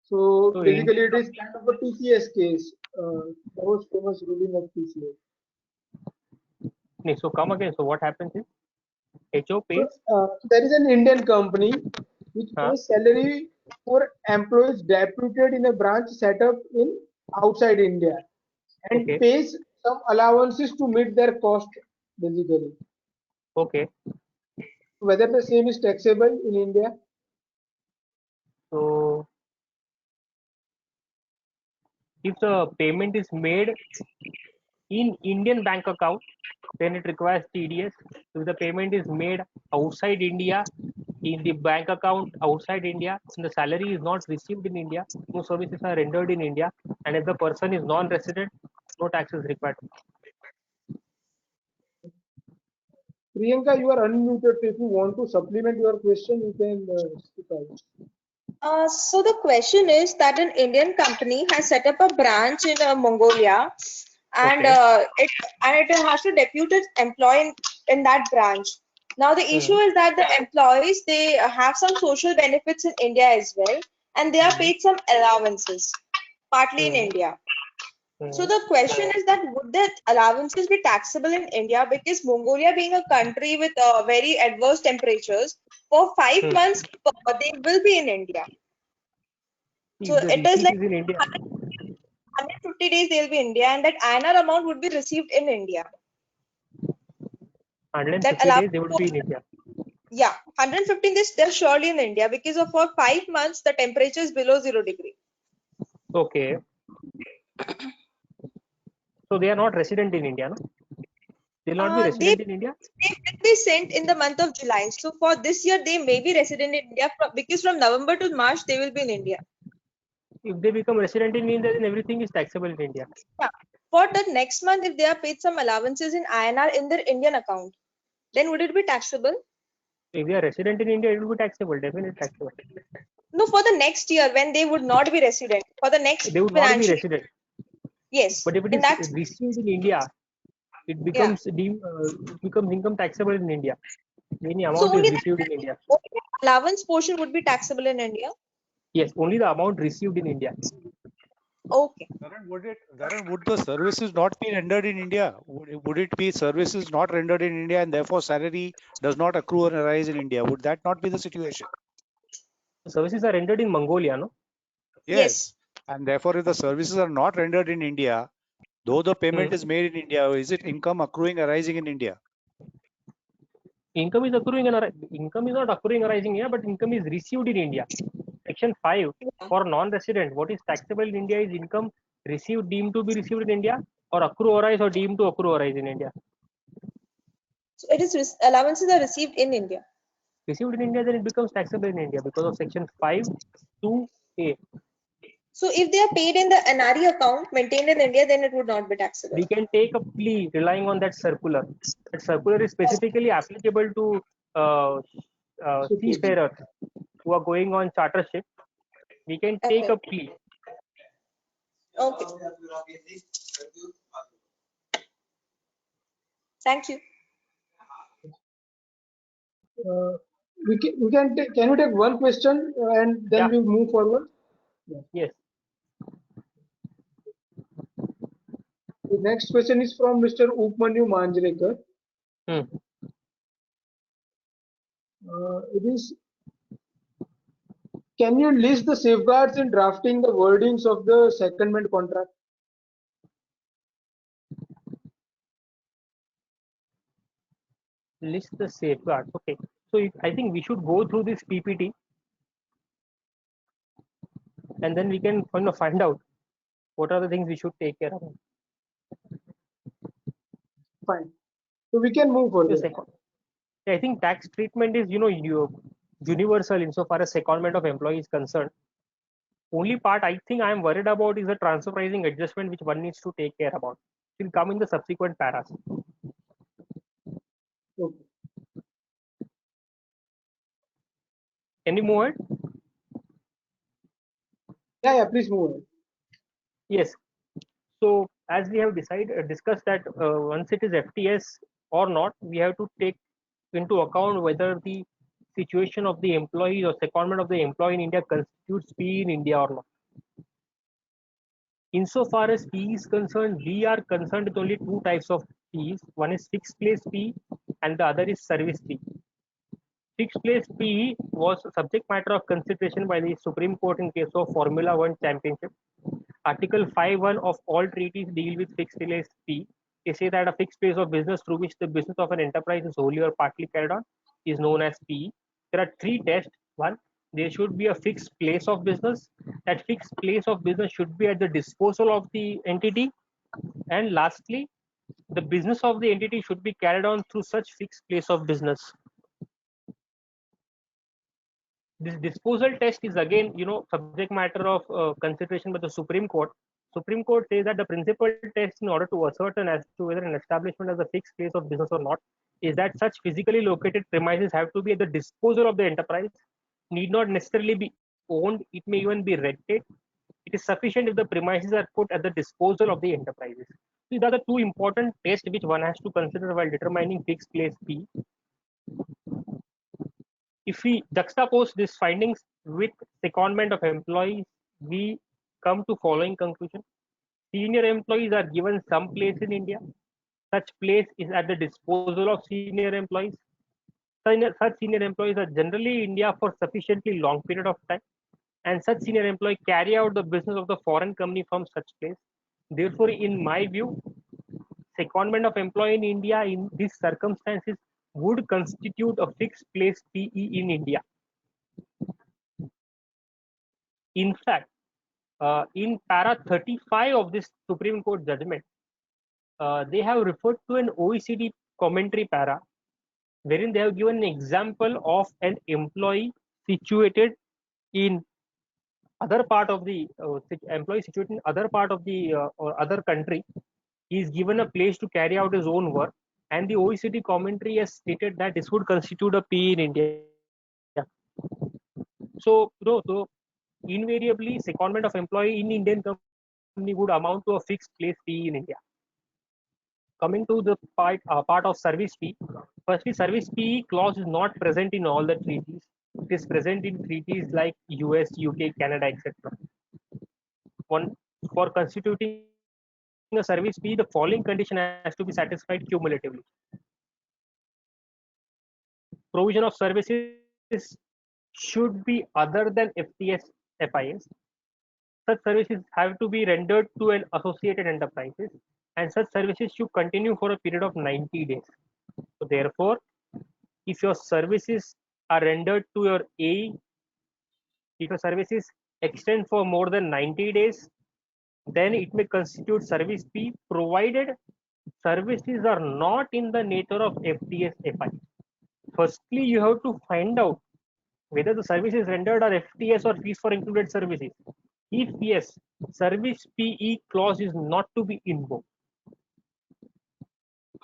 So So in basically, it is kind of a TCS case. The most famous ruling of TCS. so come again. So what happens is HO So pays. there is an Indian company which Huh? pays salary for employees deputed in a branch set up in outside India and Okay. pays some allowances to meet their cost basically. Okay. Whether the same is taxable in India? So if the payment is made in Indian bank account, then it requires TDS. If the payment is made outside India, in the bank account outside India, and the salary is not received in India, no services are rendered in India, and if the person is non-resident, no tax is required. Priyanka, you are unmuted. If you want to supplement your question, you can speak out. So the question is that an Indian company has set up a branch in Mongolia, and Okay. it has to depute its employee in that branch. Now the issue Hmm. is that the employees, they have some social benefits in India as well, and they are Hmm. paid some allowances, partly in Hmm. India. So Hmm. the question is that would the allowances be taxable in India, because Mongolia being a country with very adverse temperatures, for 5 Hmm. months they will be in India. So If the it is receipt like is in India, 150 days they'll be in India, and that INR amount would be received in India. That 150 days they would be in allowance, India. yeah, 115 days they're surely in India, because of for 5 months the temperature is below 0 degree. Okay. So they are not resident in India, no? They will not be They resident in India. will be sent in the month of July. So for this year they may be resident in India, because from November to March they will be in India. If they become resident in India, then everything is taxable in India. Yeah. For the next month, if they are paid some allowances in INR in their Indian account, then would it be taxable? If they are resident in India, it will be taxable, definitely taxable. No, for the next year when they would not be resident, for the next They would not be financial resident. year. Yes, But if it in is that, received in India, it yeah. becomes income taxable in India. Any So amount is only received in India. only the allowance portion would be taxable in India. Yes, only the amount received in India. Okay. Dharan, would the services not be rendered in India? Would it be services not rendered in India and therefore salary does not accrue or arise in India? Would that not be the situation? The services are rendered in Mongolia, no? Yes. Yes. And therefore, if the services are not rendered in India, though the Hmm. payment is made in India, is it income accruing arising in India? Income is not accruing arising here, but income is received in India. Section 5 Yeah. for non-resident, what is taxable in India is income received deemed to be received in India, or accrue arise or deemed to accrue arise in India. So it is allowances are received in India. Received in India, then it becomes taxable in India because of section 5 2A. So if they are paid in the NRE account maintained in India, then it would not be taxable. We can take a plea relying on that circular. That circular is specifically applicable to seafarers who are going on charter ship. We can take Okay. a plea. Okay. Thank you. Can we take one question and then Yeah. we move forward? Yeah. Yes. The next question is from Mr. Upmanyu Manjrekar. Hmm. It is, can you list the safeguards in drafting the wordings of the secondment contract? List the safeguards. Okay. So I think we should go through this PPT and then we can find out what are the things we should take care of. Fine. So we can move The further. second, I think tax treatment is universal insofar as secondment of employee is concerned. Only part I think I am worried about is the transfer pricing adjustment which one needs to take care about. It will come in the subsequent paras. Okay. Can we move ahead? Yeah, please move on. Yes. So as we have discussed that once it is FTS or not, we have to take into account whether the situation of the employee or secondment of the employee in India constitutes PE in India or not. Insofar as PE is concerned, we are concerned with only two types of PEs. One is fixed place PE and the other is service PE. Fixed place PE was subject matter of consideration by the Supreme Court in case of Formula One Championship. Article 5(1) of all treaties deal with fixed place PE. They say that a fixed place of business through which the business of an enterprise is wholly or partly carried on is known as PE. There are three tests. One, there should be a fixed place of business. That fixed place of business should be at the disposal of the entity. And lastly, the business of the entity should be carried on through such fixed place of business. This disposal test is again, subject matter of consideration by the Supreme Court. Supreme Court says that the principal test in order to ascertain as to whether an establishment has a fixed place of business or not is that such physically located premises have to be at the disposal of the enterprise, need not necessarily be owned, it may even be rented. It is sufficient if the premises are put at the disposal of the enterprises. These are the two important tests which one has to consider while determining fixed place P. If we juxtapose these findings with secondment of employees, we come to following conclusion. Senior employees are given some place in India. Such place is at the disposal of senior employees. Such senior employees are generally in India for sufficiently long period of time, and such senior employee carry out the business of the foreign company from such place. Therefore, in my view, secondment of employee in India in these circumstances would constitute a fixed place PE in India. In fact, in para 35 of this Supreme Court judgment, they have referred to an OECD commentary para, wherein they have given an example of an employee situated in other part of the employee situated in other part of the or other country. He is given a place to carry out his own work, and the OECD commentary has stated that this would constitute a PE in India. So invariably, secondment of employee in Indian company would amount to a fixed place PE in India. Coming to the part of service fee. Firstly, service fee clause is not present in all the treaties. It is present in treaties like US, UK, Canada, etc. One, for constituting a service fee, the following condition has to be satisfied cumulatively. Provision of services should be other than FTS FIS. Such services have to be rendered to an associated enterprises, and such services should continue for a period of 90 days. So therefore, if your services are rendered to your AE, if your services extend for more than 90 days, then it may constitute service fee, provided services are not in the nature of FTS FI. Firstly, you have to find out whether the services rendered are FTS or fees for included services. If yes, service PE clause is not to be invoked.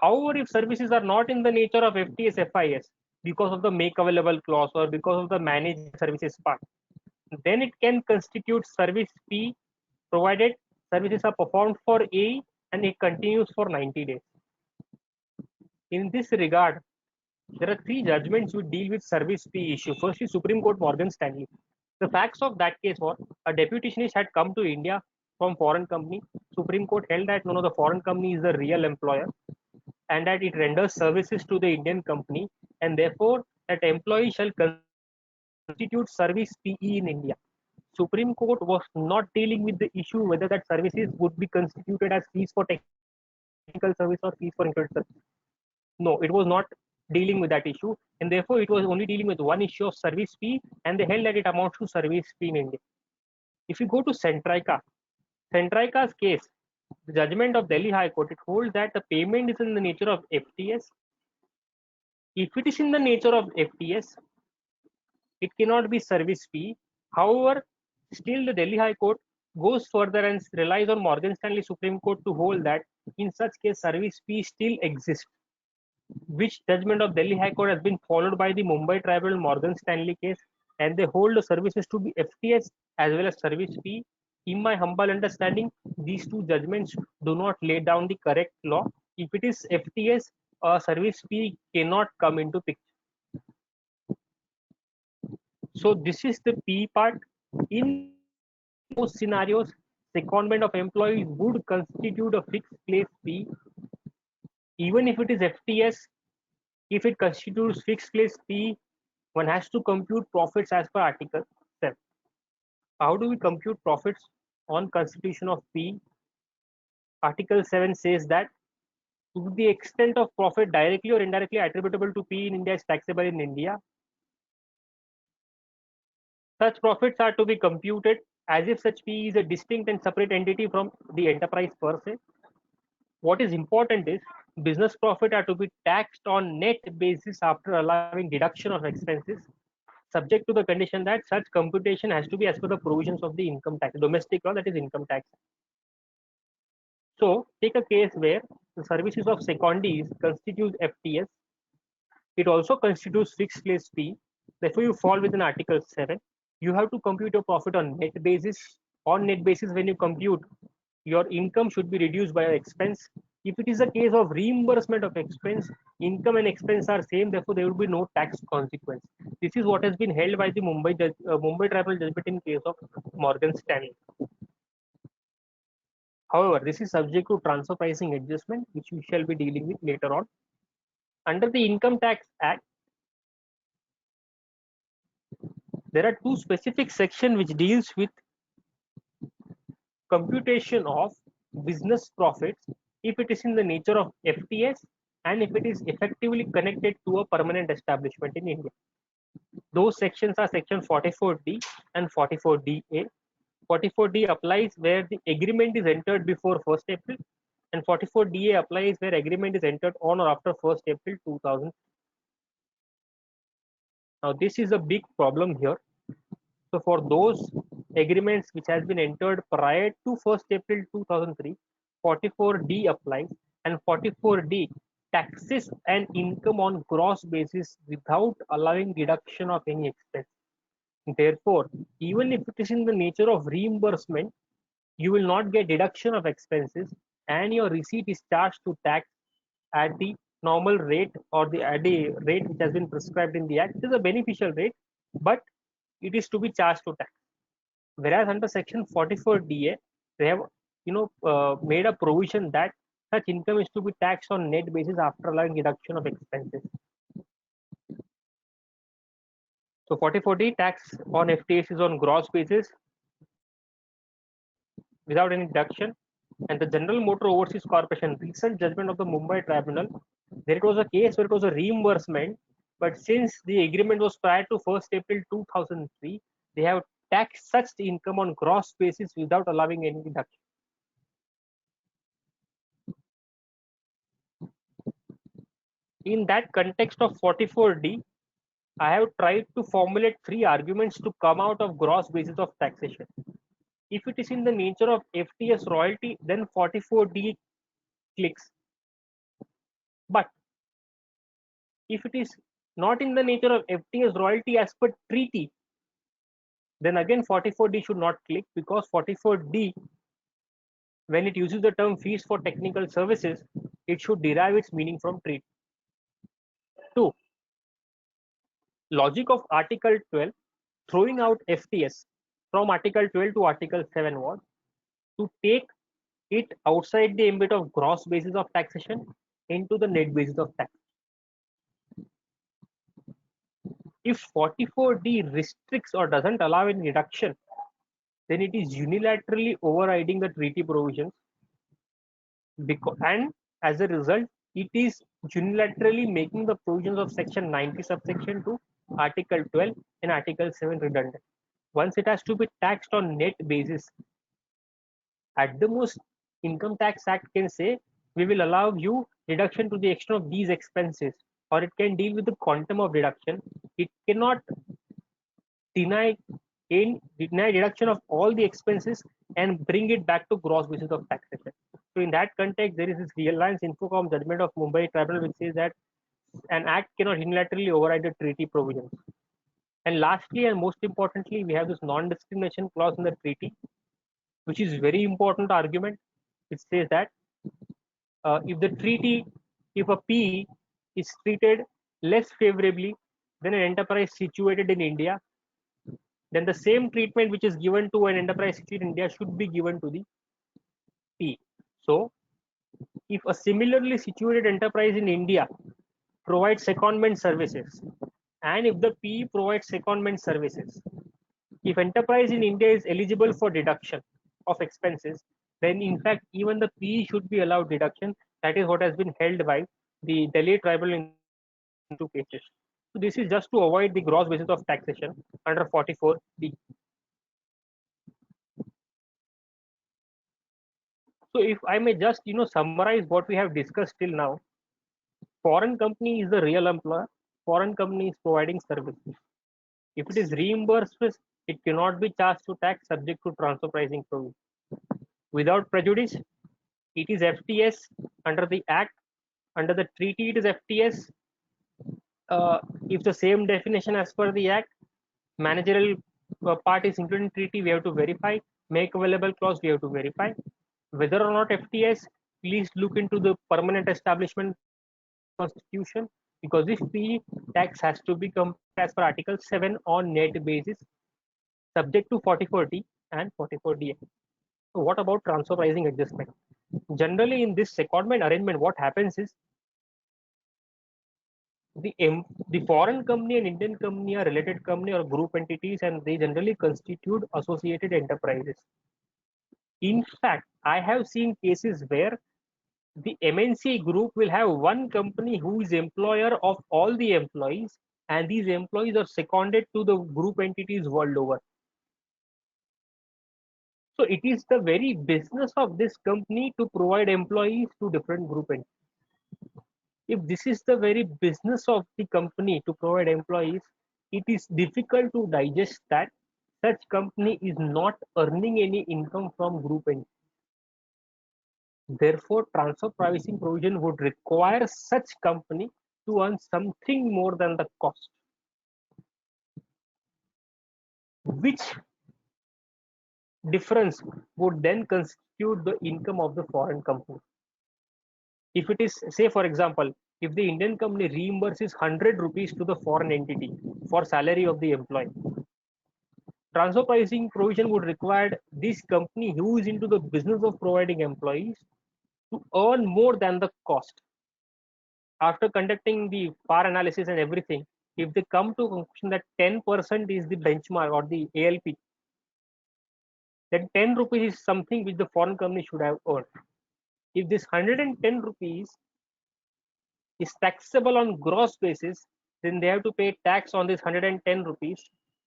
However, if services are not in the nature of FTS FIS because of the make available clause or because of the managed services part, then it can constitute service fee provided services are performed for A and it continues for 90 days. In this regard, there are three judgments which deal with service fee issue. Firstly, Supreme Court Morgan Stanley. The facts of that case were a deputationist had come to India from foreign company. Supreme Court held that none of the foreign company is the real employer and that it renders services to the Indian company, and therefore that employee shall constitute service PE in India. Supreme Court was not dealing with the issue whether that services would be constituted as fees for technical service or fees for included service. No, it was not dealing with that issue, and therefore it was only dealing with one issue of service fee, and they held that it amounts to service fee in India. If you go to Centrica's case, the judgment of Delhi High Court, it holds that the payment is in the nature of FTS. If it is in the nature of FTS, it cannot be service fee. However, still the Delhi High Court goes further and relies on Morgan Stanley Supreme Court to hold that in such case service fee still exists, which judgment of Delhi High Court has been followed by the Mumbai Tribunal Morgan Stanley case, and they hold the services to be FTS as well as service fee, in my humble understanding, these two judgments do not lay down the correct law. If it is FTS, a service fee cannot come into picture. So this is the P part. In most scenarios, secondment of employees would constitute a fixed place fee. Even if it is FTS, if it constitutes fixed place fee, one has to compute profits as per Article 7. How do we compute profits on constitution of P? Article 7 says that to the extent of profit directly or indirectly attributable to P in India is taxable in India, such profits are to be computed as if such P is a distinct and separate entity from the enterprise per se. What is important is business profit are to be taxed on net basis after allowing deduction of expenses, subject to the condition that such computation has to be as per the provisions of the income tax, domestic law, that is income tax. So take a case where the services of secondees constitute FTS. It also constitutes fixed place fee. Therefore, you fall within Article 7. You have to compute your profit on net basis. On net basis, when you compute, your income should be reduced by your expense. If it is a case of reimbursement of expense, income and expense are same. Therefore, there will be no tax consequence. This is what has been held by the Mumbai Tribunal judgment in case of Morgan Stanley. However, this is subject to transfer pricing adjustment, which we shall be dealing with later on. Under the Income Tax Act, there are two specific sections which deals with computation of business profits if it is in the nature of FTS and if it is effectively connected to a permanent establishment in India. Those sections are section 44D and 44DA. 44D applies where the agreement is entered before 1st April, and 44DA applies where agreement is entered on or after 1st April 2000. Now this is a big problem here. So for those agreements which has been entered prior to 1st April 2003, 44D applies, and 44D taxes an income on gross basis without allowing deduction of any expense. Therefore, even if it is in the nature of reimbursement, you will not get deduction of expenses and your receipt is charged to tax at the normal rate or at the rate which has been prescribed in the act. It is a beneficial rate, but it is to be charged to tax. Whereas under section 44DA, they have made a provision that such income is to be taxed on net basis after allowing deduction of expenses. So 44D tax on FTS is on gross basis without any deduction. And the General Motor Overseas Corporation recent judgment of the Mumbai Tribunal, there it was a case where it was a reimbursement, but since the agreement was prior to 1st April 2003, they have taxed such income on gross basis without allowing any deduction. In that context of 44D, I have tried to formulate three arguments to come out of gross basis of taxation. If it is in the nature of FTS royalty, then 44D clicks. But if it is not in the nature of FTS royalty as per treaty, then again 44D should not click, because 44D, when it uses the term fees for technical services, it should derive its meaning from treaty. 2. Logic of Article 12 throwing out FTS from Article 12 to Article 7 was to take it outside the ambit of gross basis of taxation into the net basis of tax. If 44D restricts or doesn't allow any deduction, then it is unilaterally overriding the treaty provisions, and as a result, it is unilaterally making the provisions of section 90 subsection 2, Article 12 and Article 7 redundant. Once it has to be taxed on net basis, at the most, Income Tax Act can say we will allow you deduction to the extent of these expenses, or it can deal with the quantum of deduction. It cannot deny deduction of all the expenses and bring it back to gross basis of taxation. So in that context, there is this Reliance Infocom judgment of Mumbai Tribunal which says that an act cannot unilaterally override the treaty provisions. And lastly and most importantly, we have this non-discrimination clause in the treaty. which is very important argument. It says that if the treaty, if a P is treated less favorably than an enterprise situated in India, then the same treatment which is given to an enterprise situated in India should be given to the P. So, if a similarly situated enterprise in India provides secondment services, and if the P provides secondment services, if enterprise in India is eligible for deduction of expenses, then in fact even the P should be allowed deduction. That is what has been held by the Delhi tribunal in two cases. So this is just to avoid the gross basis of taxation under 44D. So if I may just summarize what we have discussed till now, foreign company is the real employer. Foreign company is providing services. If it is reimbursed, it cannot be charged to tax subject to transfer pricing provision. Without prejudice, it is FTS under the Act. Under the treaty, it is FTS. If the same definition as per the Act, managerial part is included in treaty, we have to verify. Make available clause, we have to verify. Whether or not FTS, please look into the permanent establishment constitution, because this P tax has to be computed as per Article 7 on net basis, subject to 44D and 44DA. So what about transfer pricing adjustment? Generally, in this secondment arrangement, what happens is the foreign company and Indian company are related company or group entities, and they generally constitute associated enterprises. In fact, I have seen cases where the MNC group will have one company who is employer of all the employees, and these employees are seconded to the group entities world over. So it is the very business of this company to provide employees to different group entities. If this is the very business of the company to provide employees, it is difficult to digest that such company is not earning any income from group entities. Therefore, transfer pricing provision would require such company to earn something more than the cost, which difference would then constitute the income of the foreign company. If it is, say for example, if the Indian company reimburses 100 rupees to the foreign entity for salary of the employee, transfer pricing provision would require this company who is into the business of providing employees to earn more than the cost. After conducting the PAR analysis and everything, if they come to a conclusion that 10% is the benchmark or the ALP, then 10 rupees is something which the foreign company should have earned. If this 110 rupees is taxable on gross basis, then they have to pay tax on this 110 rupees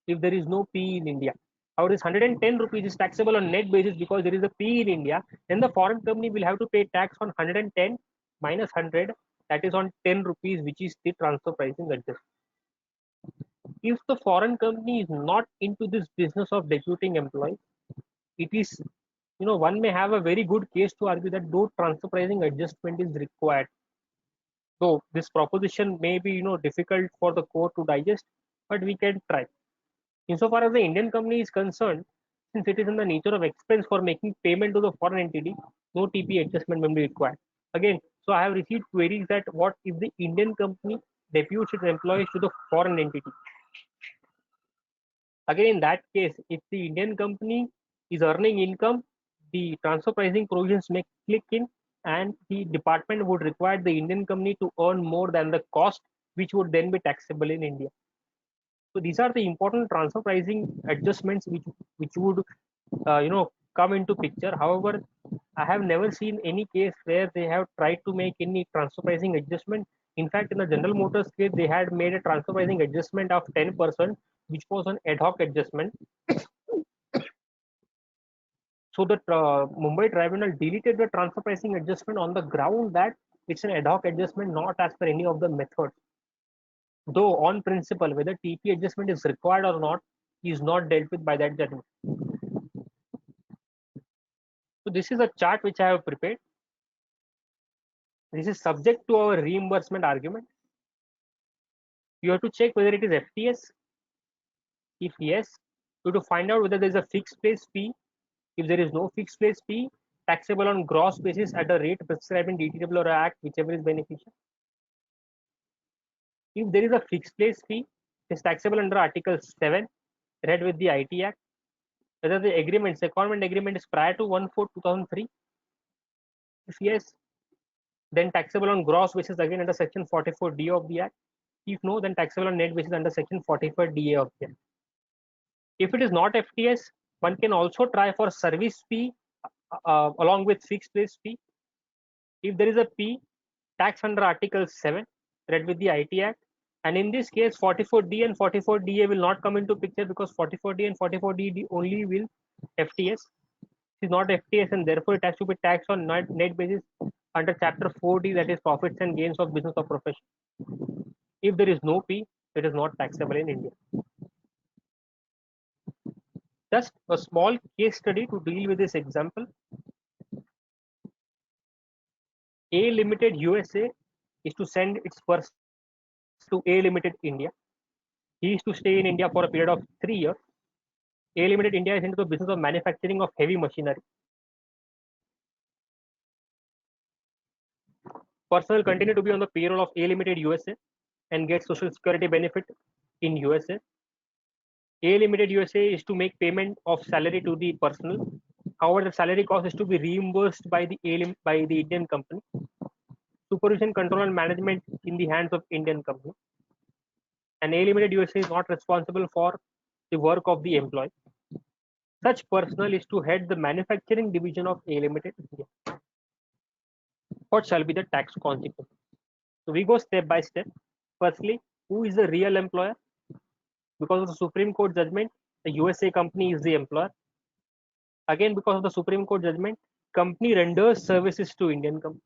if there is no P in India. How this 110 rupees is taxable on net basis because there is a P in India, then the foreign company will have to pay tax on 110 minus 100, that is on 10 rupees, which is the transfer pricing adjustment. If the foreign company is not into this business of deputing employees, it is, one may have a very good case to argue that no transfer pricing adjustment is required. So this proposition may be, difficult for the court to digest, but we can try. Insofar as the Indian company is concerned, since it is in the nature of expense for making payment to the foreign entity, no TP adjustment may be required. Again, so I have received queries that what if the Indian company deputes its employees to the foreign entity? Again, in that case, if the Indian company is earning income, the transfer pricing provisions may click in, and the department would require the Indian company to earn more than the cost, which would then be taxable in India. So these are the important transfer pricing adjustments which would come into picture. However, I have never seen any case where they have tried to make any transfer pricing adjustment. In fact, in the General Motors case, they had made a transfer pricing adjustment of 10%, which was an ad hoc adjustment. So the Mumbai tribunal deleted the transfer pricing adjustment on the ground that it's an ad hoc adjustment, not as per any of the methods. Though on principle, whether TP adjustment is required or not is not dealt with by that judgment. So this is a chart which I have prepared. This is subject to our reimbursement argument. You have to check whether it is FTS. If yes, you have to find out whether there is a fixed base fee If there is no fixed place fee, taxable on gross basis at a rate prescribed in DTW or Act, whichever is beneficial. If there is a fixed place fee, it is taxable under Article 7, read with the IT Act. Whether the agreement, secondment agreement is prior to 1/4/2003. If yes, then taxable on gross basis again under Section 44D of the Act. If no, then taxable on net basis under Section 45DA of the Act. If it is not FTS, one can also try for service fee along with fixed place fee. If there is a P, tax under Article 7, read with the IT Act. And in this case, 44D and 44DA will not come into picture because 44D and 44D only will FTS. It is not FTS and therefore it has to be taxed on net basis under Chapter 4D, that is profits and gains of business or profession. If there is no P, it is not taxable in India. Just a small case study to deal with this example. A Limited USA is to send its person to A Limited India. He is to stay in India for a period of 3 years. A Limited India is into the business of manufacturing of heavy machinery. Person will continue to be on the payroll of A Limited USA and get social security benefit in USA. A Limited USA is to make payment of salary to the personnel. However, the salary cost is to be reimbursed by the Indian company. Supervision, control, and management in the hands of Indian company. And A Limited USA is not responsible for the work of the employee. Such personnel is to head the manufacturing division of A Limited India. What shall be the tax consequence? So we go step by step. Firstly, who is the real employer? Because of the Supreme Court judgment, the USA company is the employer. Again, because of the Supreme Court judgment, company renders services to Indian company.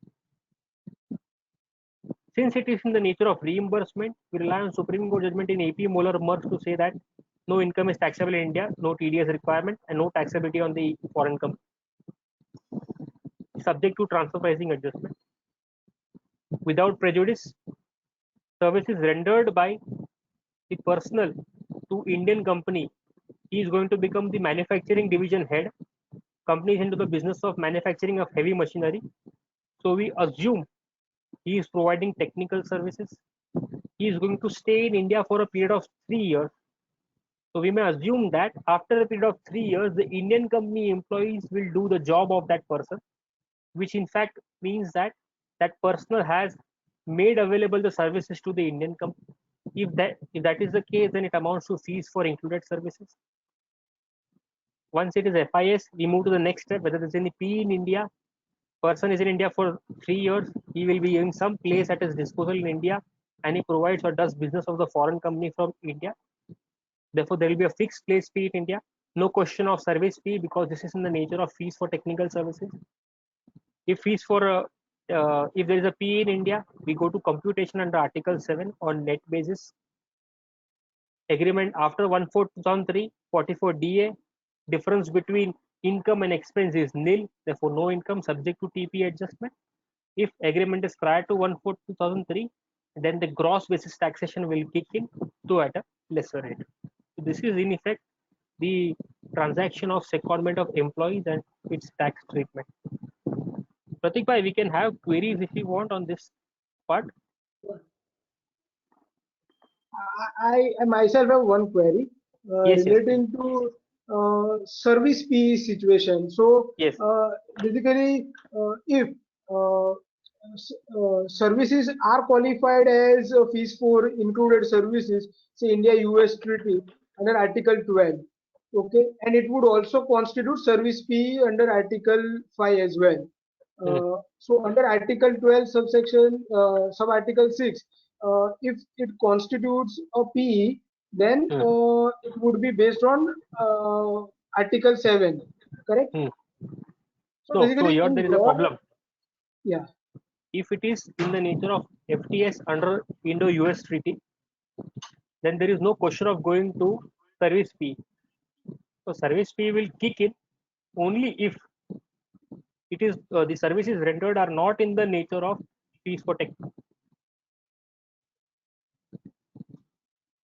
Since it is in the nature of reimbursement, we rely on Supreme Court judgment in AP Molar Merck to say that no income is taxable in India, no TDS requirement, and no taxability on the foreign company, subject to transfer pricing adjustment. Without prejudice, services rendered by the personnel to Indian company, he is going to become the manufacturing division head. Company is into the business of manufacturing of heavy machinery. So we assume he is providing technical services. He is going to stay in India for a period of 3 years. So we may assume that after a period of 3 years, the Indian company employees will do the job of that person, which in fact means that that personnel has made available the services to the Indian company. If that is the case, then it amounts to fees for included services. Once it is FIS, we move to the next step. Whether there's any P in India, person is in India for 3 years, he will be in some place at his disposal in India, and he provides or does business of the foreign company from India. Therefore, there will be a fixed place fee in India. No question of service fee because this is in the nature of fees for technical services. If fees for if there is a P in India, we go to computation under Article 7 on net basis. Agreement after 1/4/2003, 44DA, difference between income and expense is nil, therefore no income, subject to TP adjustment. If agreement is prior to 1/4/2003, then the gross basis taxation will kick in to at a lesser rate. So this is in effect the transaction of secondment of employees and its tax treatment. Pratik bhai, we can have queries if you want on this part. I myself have one query Yes, yes. relating to service fee situation. So Yes. basically, if services are qualified as fees for included services, say India-US treaty under Article 12, okay, and it would also constitute service fee under Article 5 as well. So under Article 12 subsection sub-article 6, if it constitutes a P, then it would be based on Article 7, correct? So No, so here there is a problem. Yeah. If it is in the nature of FTS under Indo-US treaty, then there is no question of going to service fee. So service fee will kick in only if it is the services rendered are not in the nature of fees for tech.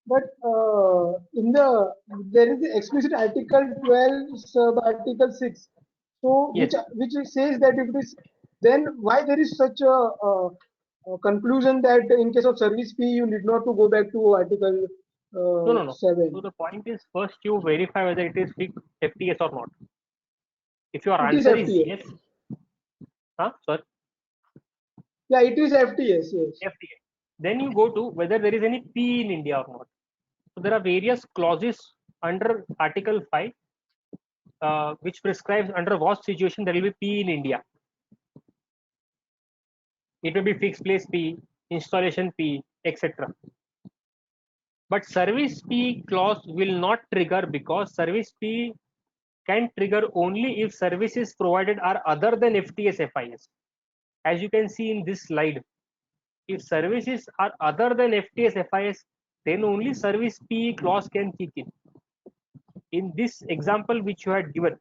But there is explicit Article 12 sub Article 6. So Yes. which says that if it is, then why there is such a conclusion that in case of service fee you need not to go back to Article No. So 7. the point is, first you verify whether it is fixed FTS or not. If your It is answer is FTA. yes, sorry, Yeah, it is FTS. Yes. FTA, then you go to whether there is any P in India or not. So there are various clauses under Article 5 which prescribes under what situation there will be P in India. It may be fixed place P, installation P, etc. But service P clause will not trigger, because service P can trigger only if services provided are other than FTS FIS. As you can see in this slide, if services are other than FTS FIS, then only service P clause can kick in. In this example which you had given,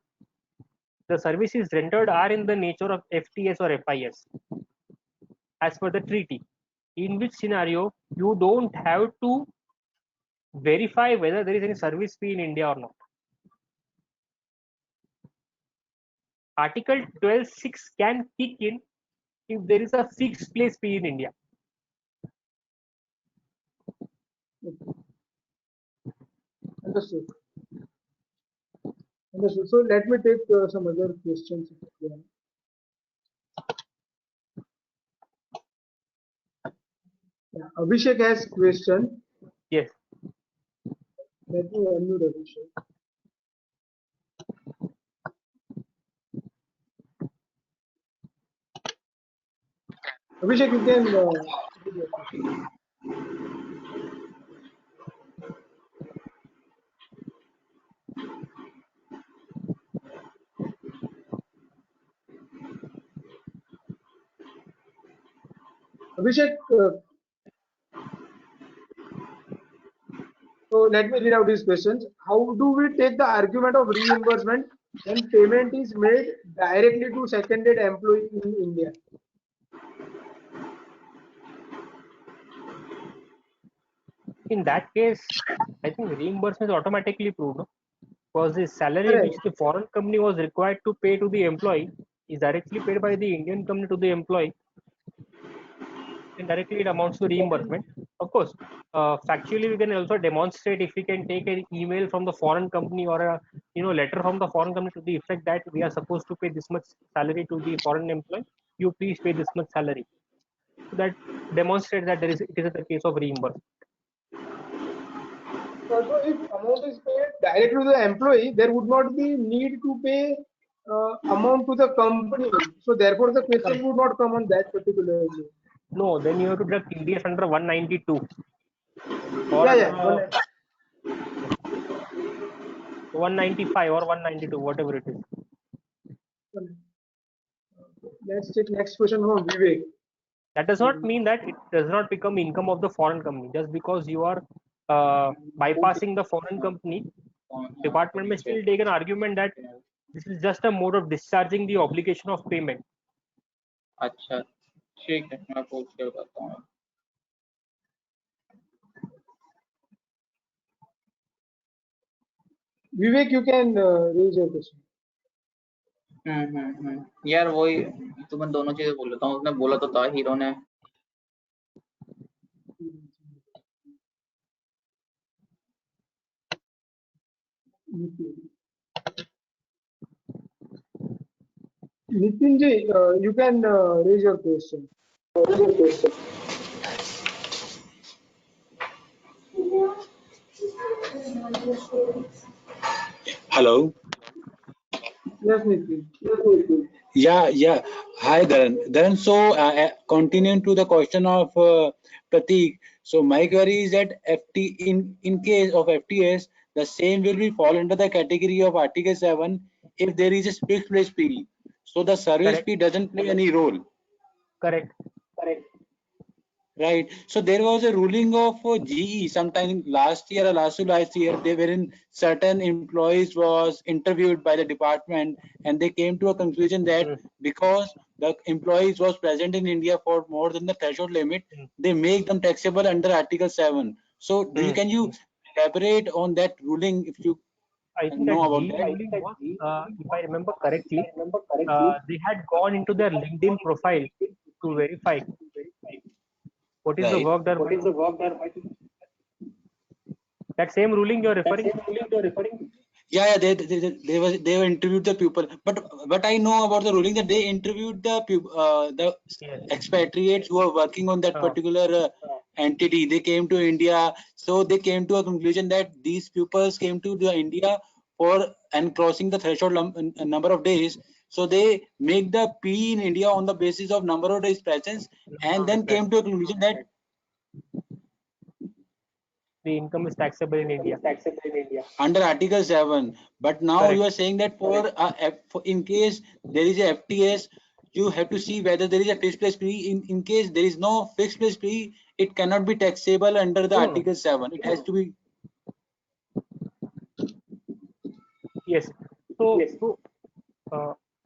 the services rendered are in the nature of FTS or FIS as per the treaty, in which scenario you don't have to verify whether there is any service fee in India or not. Article 12(6) can kick in if there is a fixed place fee in India. Understood. Understood. So let me take some other questions. Yeah, Abhishek has question. Yes. Let me unmute Abhishek. Abhishek, you can. Read your question. Abhishek, so let me read out these questions. How do we take the argument of reimbursement when payment is made directly to seconded employee in India? In that case, I think reimbursement is automatically proved, no? Because the salary Correct. which the foreign company was required to pay to the employee is directly paid by the Indian company to the employee, and directly it amounts to reimbursement. Of course, factually we can also demonstrate if we can take an email from the foreign company or a letter from the foreign company to the effect that we are supposed to pay this much salary to the foreign employee. You please pay this much salary. So that demonstrates that it is the case of reimbursement. So if amount is paid directly to the employee, there would not be need to pay amount to the company. So therefore, the question would not come on that particularly. No, then you have to deduct TDS under 192 or Yeah. 195 or 192, whatever it is. Let's take next question from Vivek. That does not mean that it does not become income of the foreign company. Just because you are bypassing the foreign company, department may still take an argument that this is just a mode of discharging the obligation of payment. अच्छा ठीक है मैं पूछ के बताता हूँ Vivek, you can raise your question. यार वही तो मैं दोनों चीजें बोल लेता हूँ उसने बोला तो था हीरो ने Nitin ji, you can raise your question. Hello. Yes, Nitin. Yeah. Hi, Dharan. So, continuing to the question of Prateek. So, my query is that in case of FTS, the same will be fall under the category of Article 7 if there is a fixed place fee. So, the service Correct. fee doesn't play any role. Correct. Right. So there was a ruling of GE sometime last year or last year. They were in certain employees was interviewed by the department, and they came to a conclusion that because the employees was present in India for more than the threshold limit, they make them taxable under Article 7. So can you elaborate on that ruling if you I think know that about GE that? ruling was, if I remember correctly, they had gone into their LinkedIn profile to verify what is the Right. work done by that same ruling you're referring to? Yeah, they were interviewed the people, but I know about the ruling that they interviewed the Yes. expatriates who are working on that Ah. particular entity. They came to India, so they came to a conclusion that these pupils came to the India and crossing the threshold number of days. So they make the P in India on the basis of number of days presence, and then came to a conclusion that The income is taxable in India. under Article 7. But now Correct. you are saying that for in case there is a FTS, you have to see whether there is a fixed place fee. In case there is no fixed place fee, it cannot be taxable under the No. Article 7. It has to be. Yes. So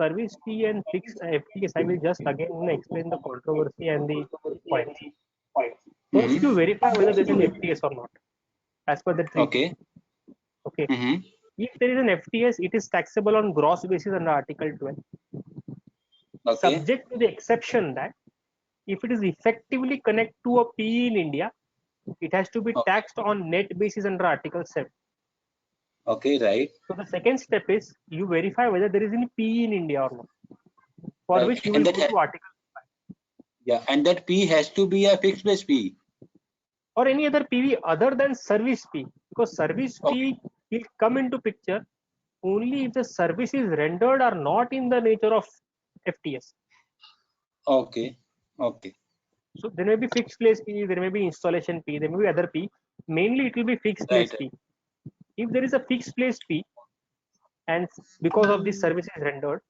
service fee and fixed FTS, I will just again explain the controversy and the points. First, you verify whether there is an FTS or not, as per the treaty. Okay. Okay. If there is an FTS, it is taxable on gross basis under Article 12. Okay. Subject to the exception that if it is effectively connected to a PE in India, it has to be taxed on net basis under Article 7. Okay, right. So the second step is you verify whether there is any PE in India or not, for Right. which you And will that go to Article 5. Yeah, and that P has to be a fixed place P. Or any other PV other than service fee, because service fee will come into picture only if the service is rendered or not in the nature of FTS. Okay. Okay. So there may be fixed place fee, there may be installation fee, there may be other fee. Mainly it will be fixed place fee. If there is a fixed place fee and because of this service is rendered,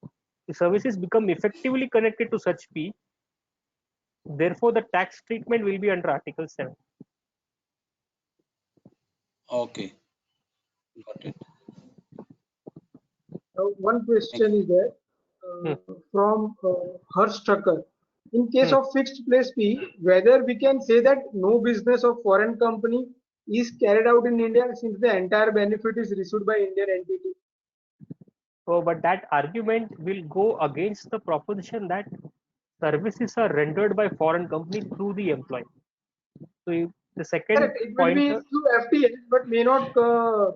the services become effectively connected to such fee. Therefore, the tax treatment will be under Article 7. Okay. Got it. One question is there from Harsh Thakkar. In case of fixed place fee, whether we can say that no business of foreign company is carried out in India since the entire benefit is received by Indian entity. So, but that argument will go against the proposition that services are rendered by foreign companies through the employee. So, if the second Correct. It will point, be through FTS, but may not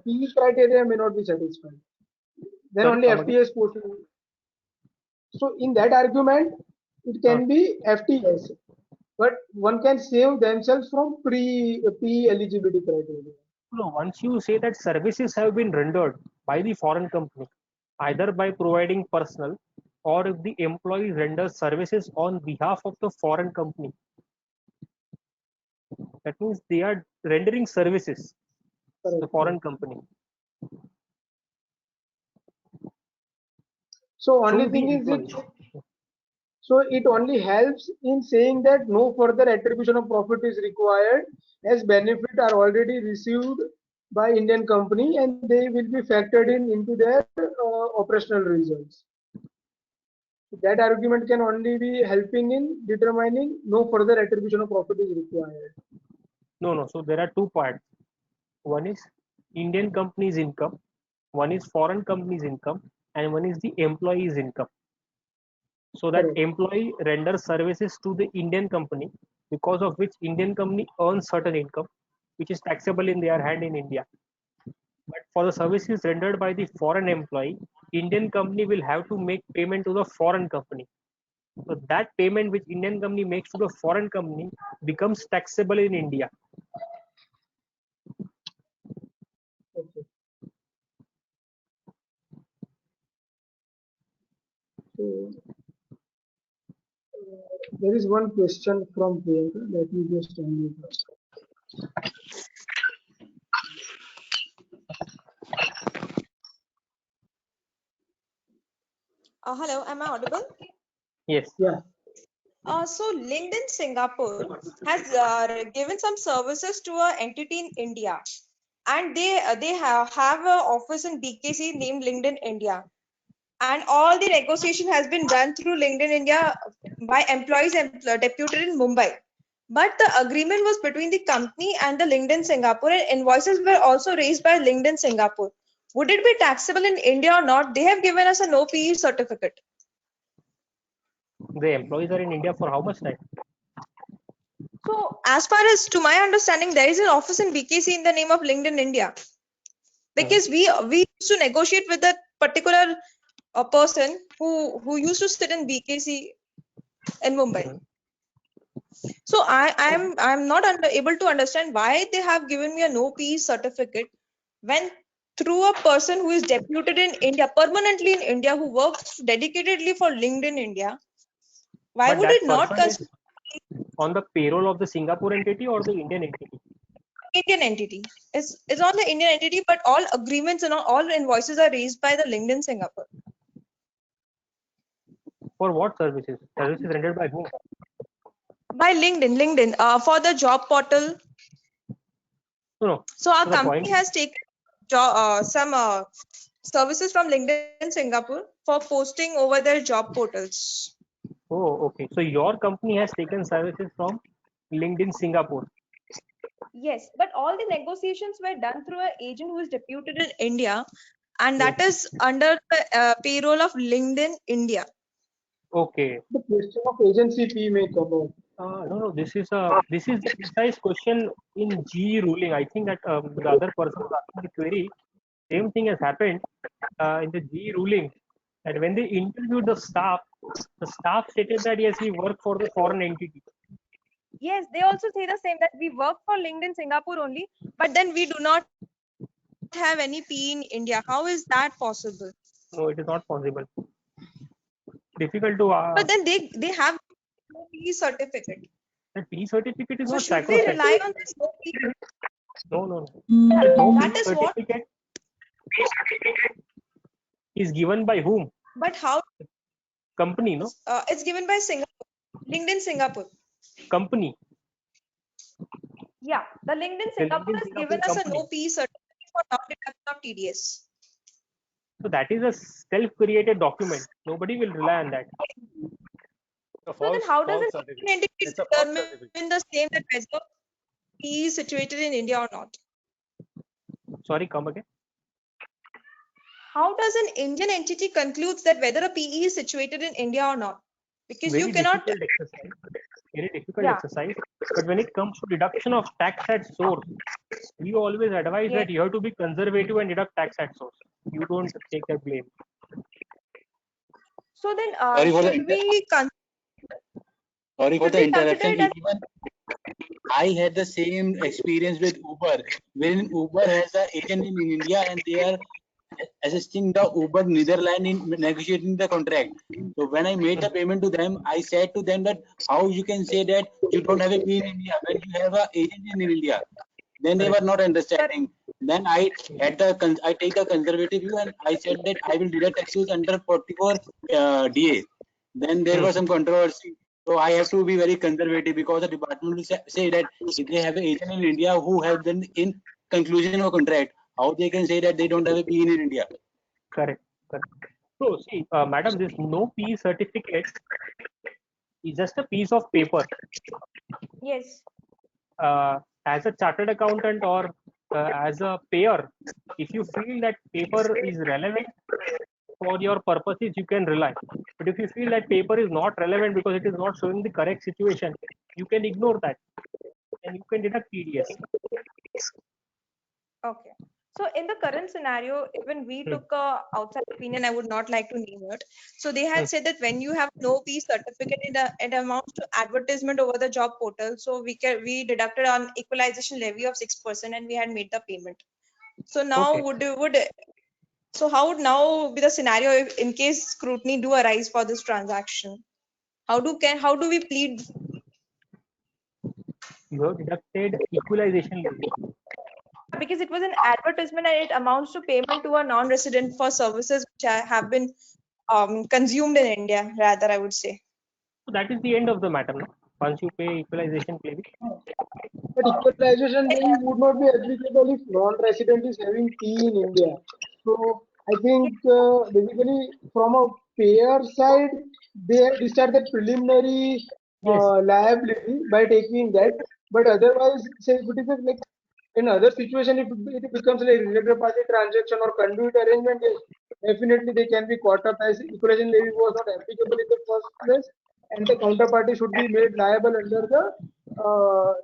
PE criteria may not be satisfied. Then Sorry, only come again? FTS portion. So in that argument, it can be FTS, but one can save themselves from PE eligibility criteria. No, once you say that services have been rendered by the foreign company, either by providing personnel or if the employee renders services on behalf of the foreign company, that means they are rendering services to the foreign company. So only Through thing the is it. employee. So it only helps in saying that no further attribution of profit is required, as benefit are already received by Indian company and they will be factored into their operational results. That argument can only be helping in determining no further attribution of profit is required. No. So there are two parts. One is Indian company's income, one is foreign company's income, and one is the employee's income. So that Correct. employee renders services to the Indian company, because of which Indian company earns certain income, which is taxable in their hand in India. But for the services rendered by the foreign employee, Indian company will have to make payment to the foreign company. So that payment which Indian company makes to the foreign company becomes taxable in India. Okay. So, there is one question from Priyanka. Let me just unmute her. Hello, am I audible? Yes. Yeah. So LinkedIn Singapore has given some services to an entity in India, and they have an office in BKC named LinkedIn India, and all the negotiation has been done through LinkedIn India by employees deputed in Mumbai. But the agreement was between the company and the LinkedIn Singapore, and invoices were also raised by LinkedIn Singapore. Would it be taxable in India or not? They have given us a no PE certificate. The employees are in India for how much time? So, as far as to my understanding, there is an office in BKC in the name of LinkedIn India. Because we used to negotiate with that particular person who used to sit in BKC in Mumbai. So I'm not able to understand why they have given me a no PE certificate when through a person who is deputed in India, permanently in India, who works dedicatedly for LinkedIn India. Why But would that it not person is consider on the payroll of the Singapore entity or the Indian entity? Indian entity? It's on the Indian entity, but all agreements and all invoices are raised by the LinkedIn Singapore. For what services? Services rendered by whom? By LinkedIn, for the job portal. No. So our So the company point, has taken some services from LinkedIn Singapore for posting over their job portals. oh, okay. So your company has taken services from LinkedIn Singapore. Yes, but all the negotiations were done through an agent who is deputed in India, and that is under the payroll of LinkedIn India. Okay. The question of agency fee may come out. No. This is the precise question in GE ruling. I think that the other person was asking the query. Same thing has happened in the GE ruling. That when they interviewed the staff stated that yes, we work for the foreign entity. Yes, they also say the same, that we work for LinkedIn Singapore only, but then we do not have any P in India. How is that possible? No, it is not possible. Difficult to. But then they have no P certificate. The P certificate is So not should we sacrosanct. rely on this no P? No. The no That P is what. certificate is given by whom? But how? Company, no? It's given by Singapore, LinkedIn Singapore. Company. Yeah, the LinkedIn The Singapore LinkedIn has Singapore given us a company. no P certificate for non-deduction of TDS. So that is a self-created document. Nobody will rely on that. A So then false, how does false an certificate. Indian entity It's a false determine certificate. the same, that whether P is situated in India or not? Sorry, come again. How does an Indian entity concludes that whether a PE is situated in India or not? Because Very you cannot. difficult exercise. Very difficult Yeah. exercise. But when it comes to deduction of tax at source, we always advise Yeah. that you have to be conservative and deduct tax at source. You don't take the blame. So then, Sorry for should we Sorry for should the we consider interruption. it as? Even I had the same experience with Uber. When Uber has an agent in India and they are assisting the Uber Netherlands in negotiating the contract. So when I made the payment to them, I said to them that how you can say that you don't have a P in India when you have an agent in India. Then they were not understanding. Then I take the conservative view and I said that I will deduct taxes under 44 DA. Then there was some controversy. So I have to be very conservative because the department will say that if they have an agent in India who have been in conclusion of a contract, how they can say that they don't have a P in India? Correct. So see, madam, this no P certificate is just a piece of paper. Yes. As a chartered accountant or as a payer, if you feel that paper is relevant for your purposes, you can rely. But if you feel that paper is not relevant because it is not showing the correct situation, you can ignore that and you can deduct TDS. Okay. So in the current scenario, when we took a outside opinion, I would not like to name it. So they had said that when you have no P certificate, it amounts to advertisement over the job portal. So we deducted on equalization levy of 6% and we had made the payment. So now so how would now be the scenario if in case scrutiny do arise for this transaction? How do we plead? You have deducted equalization levy. Because it was an advertisement and it amounts to payment to a non-resident for services which have been consumed in India, rather, I would say. So that is the end of the matter. No? Once you pay equalization levy. But equalization levy would not be applicable if non-resident is having P in India. So I think basically from a payer side, they start the preliminary Yes. liability by taking that. But otherwise, say if it is like in other situation, if it becomes like related party transaction or conduit arrangement, yes, definitely they can be caught up as equalization levy was not applicable in the first place, and the counterparty should be made liable under the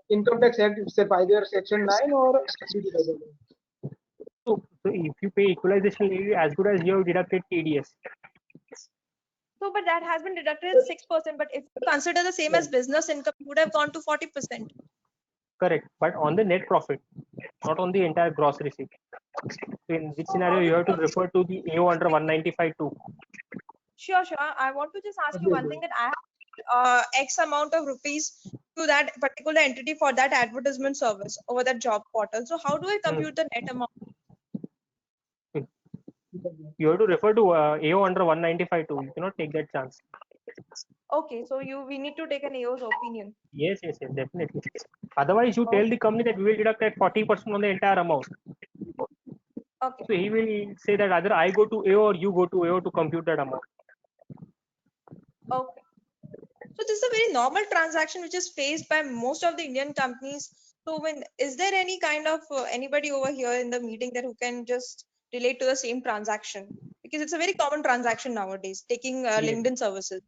Income Tax Act, say by their Section 9 or DTW. So if you pay equalization levy, as good as you have deducted TDS. So, but that has been deducted at 6%. But if you consider the same as business income, it would have gone to 40%. Correct, but on the net profit, not on the entire gross receipt. So in which scenario you have to refer to the AO under 195(2). Sure. I want to just ask you one thing, that I have X amount of rupees to that particular entity for that advertisement service over that job portal. So how do I compute the net amount? You have to refer to AO under 195(2). You cannot take that chance. Okay, so we need to take an AO's opinion. Yes, definitely. Otherwise, you tell the company that we will deduct at 40% on the entire amount. Okay. So he will say that either I go to AO or you go to AO to compute that amount. Okay. So this is a very normal transaction which is faced by most of the Indian companies. So is there any kind of anybody over here in the meeting that who can just relate to the same transaction? Because it's a very common transaction nowadays, taking LinkedIn services.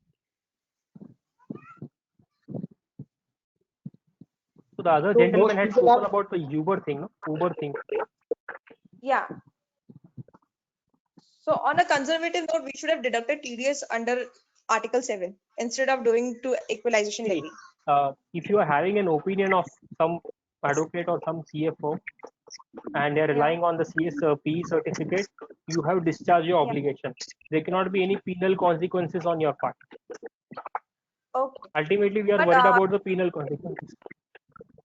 So the other So gentleman most had people spoken are about the Uber thing, no? Uber thing. Yeah. So on a conservative note, we should have deducted TDS under Article 7 instead of doing to equalization See, levy. if you are having an opinion of some advocate or some CFO and they are relying on the PE certificate, you have discharged your obligation. There cannot be any penal consequences on your part. Okay. Ultimately, we are But, worried about the penal consequences.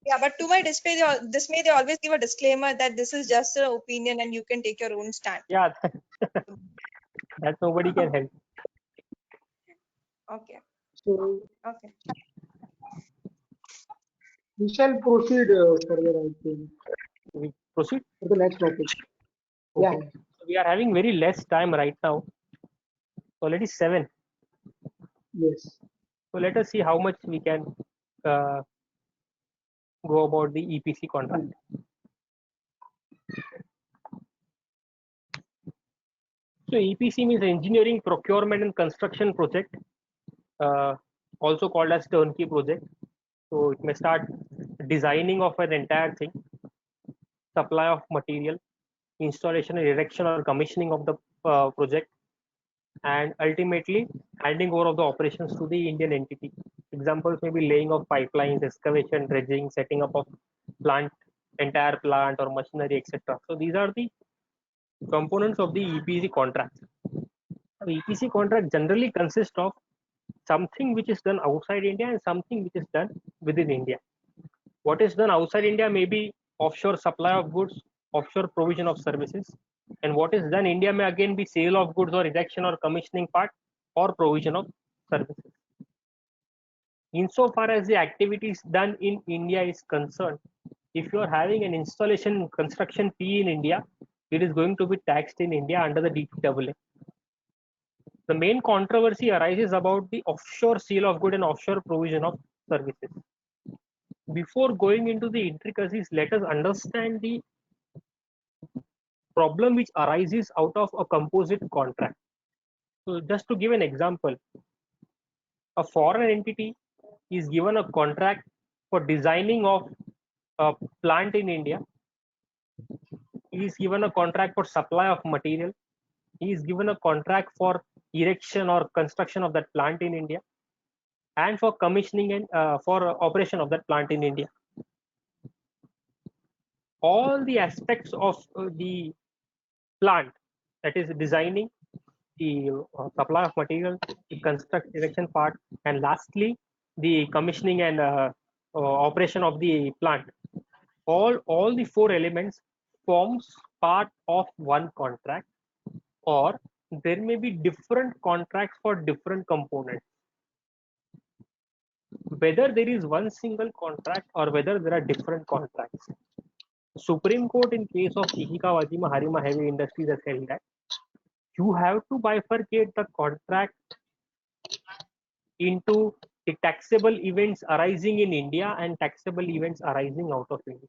Yeah, but to my dismay, they always give a disclaimer that this is just an opinion and you can take your own stand. Yeah, that nobody can help. Okay. so Okay. we shall proceed further, I think, We proceed. for the next topic. Okay. Yeah. So we are having very less time right now. Already 7. Yes. So let us see how much we can go about the EPC contract. So EPC means engineering, procurement and construction project, also called as turnkey project. So it may start designing of an entire thing, supply of material, installation and erection or commissioning of the project, and ultimately handing over of the operations to the Indian entity. Examples may be laying of pipelines, excavation, dredging, setting up of plant, entire plant or machinery, etc. So these are the components of the EPC contract. The EPC contract generally consists of something which is done outside India and something which is done within India. What is done outside India may be offshore supply of goods, offshore provision of services, and what is done in India may again be sale of goods or erection or commissioning part or provision of services. Insofar as the activities done in India is concerned, if you are having an installation construction fee in India, it is going to be taxed in India under the DTAA. The main controversy arises about the offshore sale of good and offshore provision of services. Before going into the intricacies, let us understand the problem which arises out of a composite contract. So just to give an example, a foreign entity is given a contract for designing of a plant in India. He is given a contract for supply of material. He is given a contract for erection or construction of that plant in India, and for commissioning and for operation of that plant in India. All the aspects of the plant, that is designing, the supply of material, the construct erection part, and lastly the commissioning and operation of the plant. All the 4 elements forms part of one contract, or there may be different contracts for different components. Whether there is one single contract or whether there are different contracts. Supreme Court in case of Ishikawa Wajima Harima Heavy Industries has held that you have to bifurcate the contract into the taxable events arising in India and taxable events arising out of India.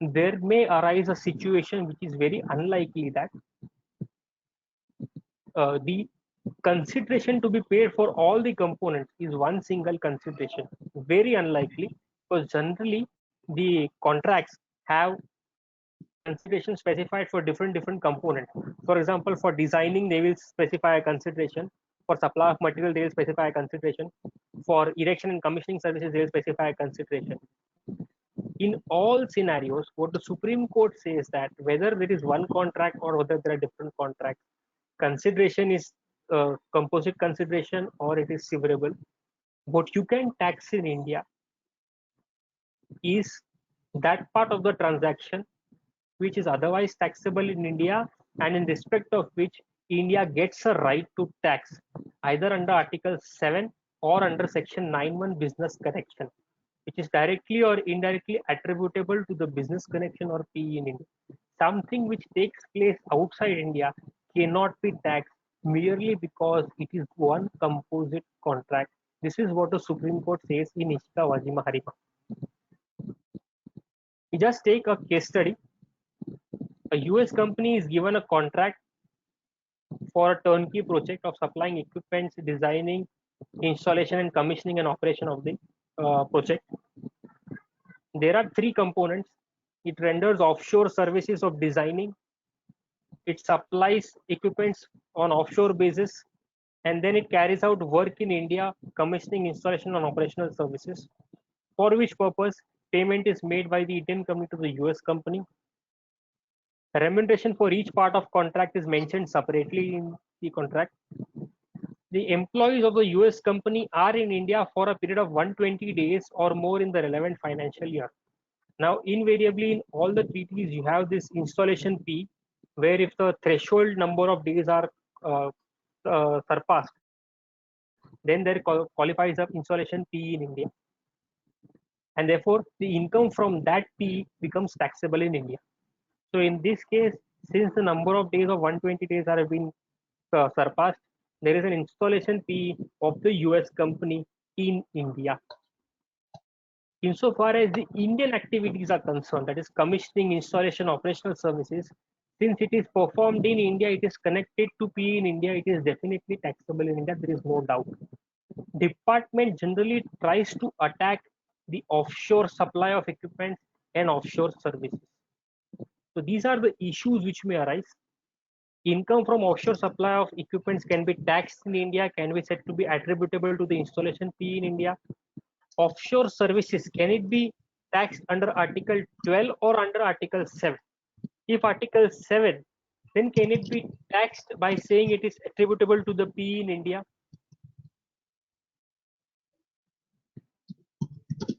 There may arise a situation which is very unlikely that the consideration to be paid for all the components is one single consideration. Very unlikely, because generally the contracts have consideration specified for different components. For example, for designing they will specify a consideration. For supply of material they will specify a consideration. For erection and commissioning services they will specify a consideration. In all scenarios, what the Supreme Court says that whether there is one contract or whether there are different contracts, consideration is composite consideration or it is severable. What you can tax in India is that part of the transaction which is otherwise taxable in India and in respect of which India gets a right to tax either under Article 7 or under Section 9(1) business connection, which is directly or indirectly attributable to the business connection or PE in India. Something which takes place outside India cannot be taxed merely because it is one composite contract. This is what the Supreme Court says in Ishika Wajima Harima. We just take a case study. A US company is given a contract for a turnkey project of supplying equipment, designing, installation and commissioning and operation of the project. There are three components. It renders offshore services of designing, it supplies equipments on offshore basis, and then it carries out work in India, commissioning, installation and operational services, for which purpose payment is made by the Indian company to the US company. Remuneration for each part of contract is mentioned separately in the contract. The employees of the US company are in India for a period of 120 days or more in the relevant financial year. Now, invariably in all the treaties, you have this installation fee, where if the threshold number of days are surpassed, then there qualifies of installation fee in India. And therefore, the income from that fee becomes taxable in India. So in this case, since the number of days of 120 days are being surpassed, there is an installation fee of the US company in India. Insofar as the Indian activities are concerned, that is commissioning, installation, operational services, since it is performed in India, it is connected to PE in India, it is definitely taxable in India, there is no doubt. Department generally tries to attack the offshore supply of equipment and offshore services. So these are the issues which may arise. Income from offshore supply of equipments can be taxed in India, can be said to be attributable to the installation fee in India. Offshore services, can it be taxed under Article 12 or under Article 7? If Article 7, then can it be taxed by saying it is attributable to the PE in India?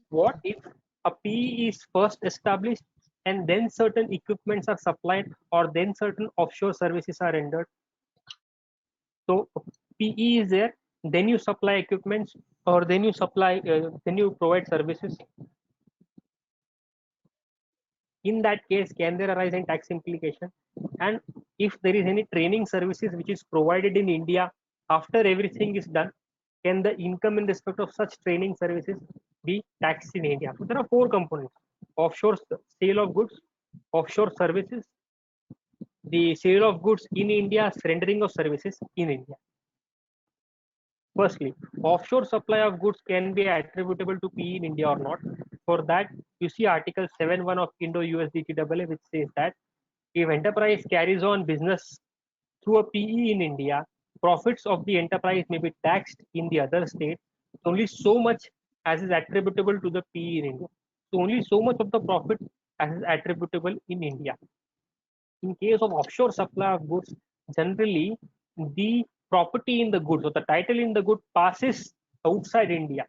What if a PE is first established and then certain equipments are supplied or then certain offshore services are rendered? So PE is there, then you supply equipments or then you supply, then you provide services. In that case, can there arise any tax implication? And if there is any training services which is provided in India after everything is done, can the income in respect of such training services be taxed in India? So there are four components: offshore sale of goods, offshore services, the sale of goods in India, rendering of services in India. Firstly, offshore supply of goods can be attributable to PE in India or not. For that, you see Article 7(1) of Indo-US-DTAA, which says that if enterprise carries on business through a PE in India, profits of the enterprise may be taxed in the other state only so much as is attributable to the PE in India. So only so much of the profit as is attributable in India. In case of offshore supply of goods, generally the property in the goods or the title in the good passes outside India,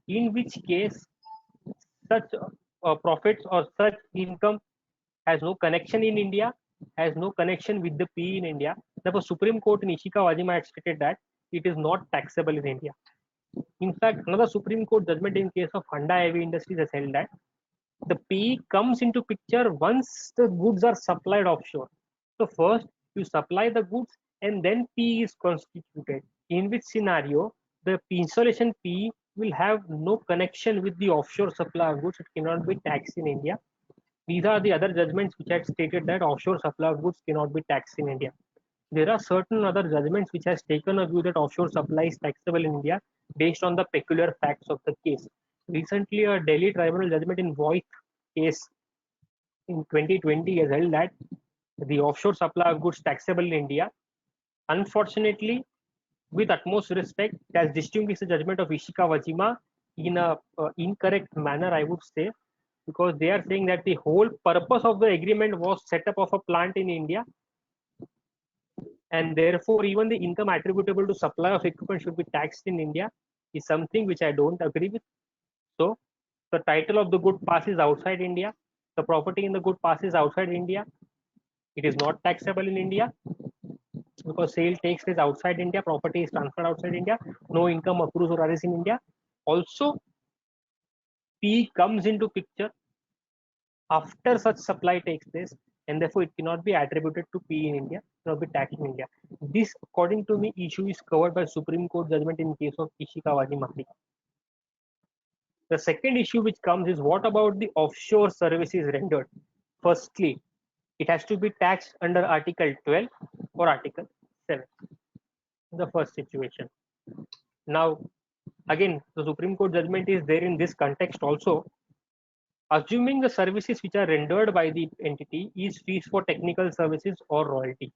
in which case such profits or such income has no connection in India, has no connection with the PE in India. Therefore, Supreme Court in Ishika Wajima had stated that it is not taxable in India. In fact, another Supreme Court judgment in case of Honda Heavy Industries has held that the PE comes into picture once the goods are supplied offshore. So first you supply the goods and then PE is constituted, in which scenario the installation P will have no connection with the offshore supply of goods. It cannot be taxed in India. These are the other judgments which had stated that offshore supply of goods cannot be taxed in India. There are certain other judgments which has taken a view that offshore supply is taxable in India based on the peculiar facts of the case. Recently, a Delhi tribunal judgment in Voith case in 2020 has held that the offshore supply of goods taxable in India. Unfortunately, with utmost respect, it has distinguished the judgment of Ishikawa-Wajima in a incorrect manner, I would say, because they are saying that the whole purpose of the agreement was set up of a plant in India, and therefore even the income attributable to supply of equipment should be taxed in India is something which I don't agree with. So the title of the good passes outside India, the property in the good passes outside India, it is not taxable in India because sale takes place outside India, property is transferred outside India, no income accrues or arises in India. Also, P comes into picture after such supply takes place, and therefore it cannot be attributed to P in India, cannot be taxed in India. This, according to me, issue is covered by Supreme Court judgment in case of Ishikawa-Wajima. The second issue which comes is, what about the offshore services rendered? Firstly, it has to be taxed under Article 12 or Article 7. The first situation. Now, again, the Supreme Court judgment is there in this context also. Assuming the services which are rendered by the entity is fees for technical services or royalty.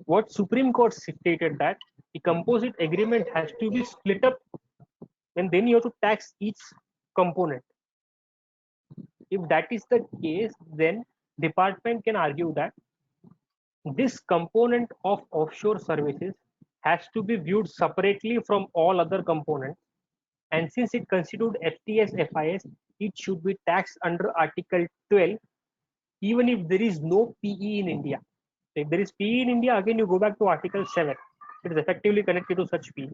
What Supreme Court stated that the composite agreement has to be split up, and then you have to tax each component. If that is the case, then department can argue that this component of offshore services has to be viewed separately from all other components, and since it constituted FTS FIS, it should be taxed under Article 12 even if there is no PE in India. If there is PE in India, again you go back to Article 7. It is effectively connected to such PE.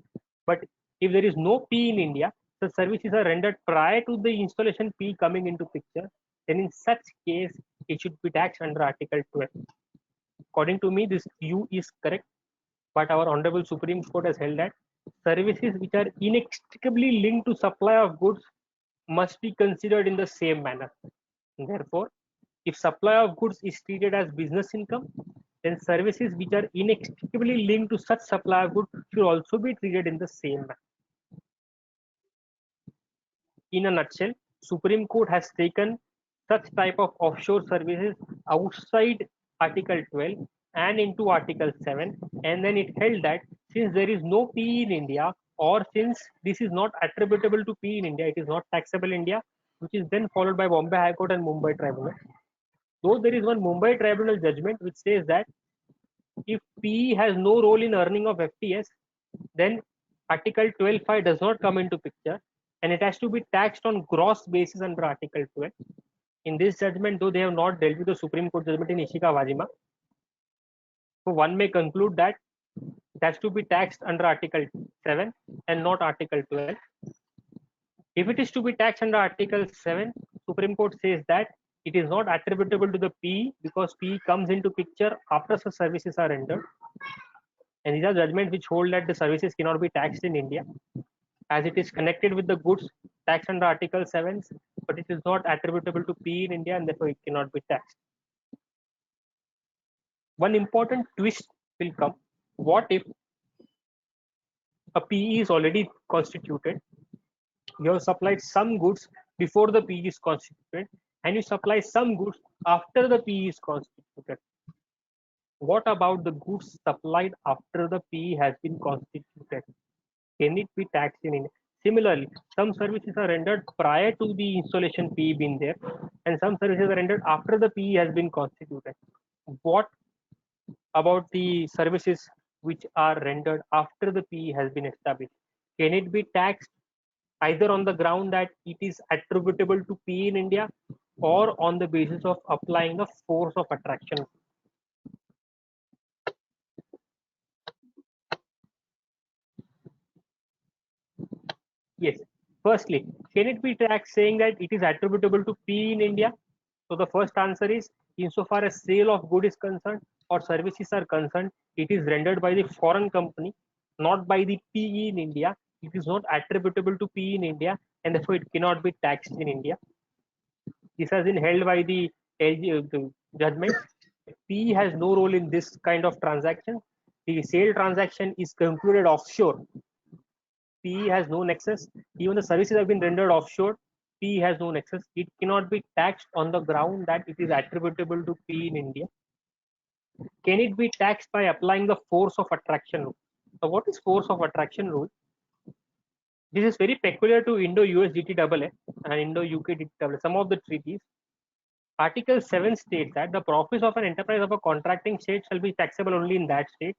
But if there is no PE in India, the services are rendered prior to the installation PE coming into picture, then in such case, it should be taxed under Article 12. According to me, this view is correct, but our Honorable Supreme Court has held that services which are inextricably linked to supply of goods must be considered in the same manner. Therefore, if supply of goods is treated as business income, then services which are inextricably linked to such supply of goods should also be treated in the same manner. In a nutshell, Supreme Court has taken such type of offshore services outside Article 12 and into Article 7, and then it held that since there is no PE in India, or since this is not attributable to PE in India, it is not taxable in India, which is then followed by Bombay High Court and Mumbai Tribunal. Though there is one Mumbai Tribunal judgment which says that if PE has no role in earning of FTS, then Article 12(5) does not come into picture, and it has to be taxed on gross basis under Article 12. In this judgment, though they have not dealt with the Supreme Court judgment in Ishikawa-Wajima, so one may conclude that it has to be taxed under Article 7 and not Article 12. If it is to be taxed under Article 7, Supreme Court says that it is not attributable to the PE because PE comes into picture after such services are rendered. And these are judgments which hold that the services cannot be taxed in India, as it is connected with the goods taxed under Article 7, but it is not attributable to PE in India, and therefore it cannot be taxed. One important twist will come. What if a PE is already constituted? You have supplied some goods before the PE is constituted, and you supply some goods after the PE is constituted. What about the goods supplied after the PE has been constituted? Can it be taxed in India? Similarly, some services are rendered prior to the installation PE being there, and some services are rendered after the PE has been constituted. What about the services which are rendered after the PE has been established? Can it be taxed either on the ground that it is attributable to PE in India, or on the basis of applying the force of attraction? Yes. Firstly, can it be taxed saying that it is attributable to PE in India? So the first answer is, insofar as sale of good is concerned, or services are concerned, it is rendered by the foreign company, not by the PE in India. It is not attributable to PE in India, and therefore it cannot be taxed in India. This has been held by the judgment. PE has no role in this kind of transaction. The sale transaction is concluded offshore. PE has no nexus. Even the services have been rendered offshore. PE has no nexus. It cannot be taxed on the ground that it is attributable to PE in India. Can it be taxed by applying the force of attraction rule? So what is force of attraction rule? This is very peculiar to Indo-US DTAA and Indo-UK DTAA, some of the treaties. Article 7 states that the profits of an enterprise of a contracting state shall be taxable only in that state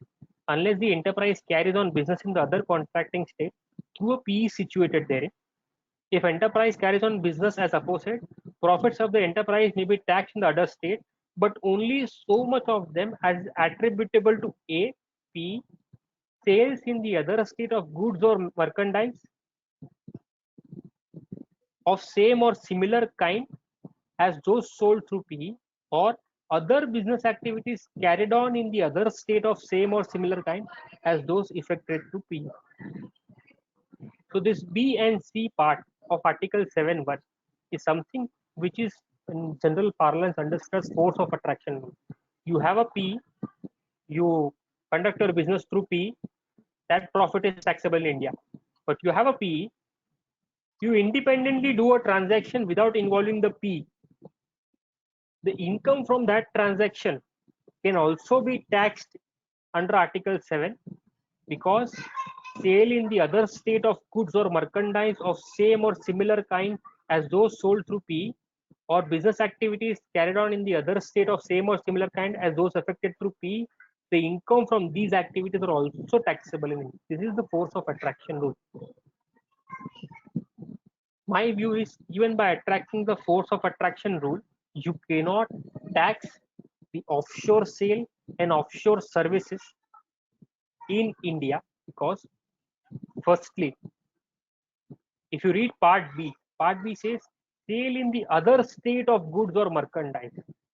unless the enterprise carries on business in the other contracting state through a PE situated therein. If enterprise carries on business as aforesaid, profits of the enterprise may be taxed in the other state, but only so much of them as attributable to A, P, sales in the other state of goods or merchandise of same or similar kind as those sold through PE, or other business activities carried on in the other state of same or similar kind as those effected through PE. So this B and C part of Article 7(1) is something which is in general parlance understood as force of attraction. You have a P, you conduct your business through P, that profit is taxable in India. But you have a P, you independently do a transaction without involving the P. The income from that transaction can also be taxed under Article 7 because sale in the other state of goods or merchandise of same or similar kind as those sold through P, or business activities carried on in the other state of same or similar kind as those affected through P, the income from these activities are also taxable in India. This is the force of attraction rule. My view is, even by attracting the force of attraction rule, you cannot tax the offshore sale and offshore services in India because, firstly, if you read Part B says sale in the other state of goods or merchandise.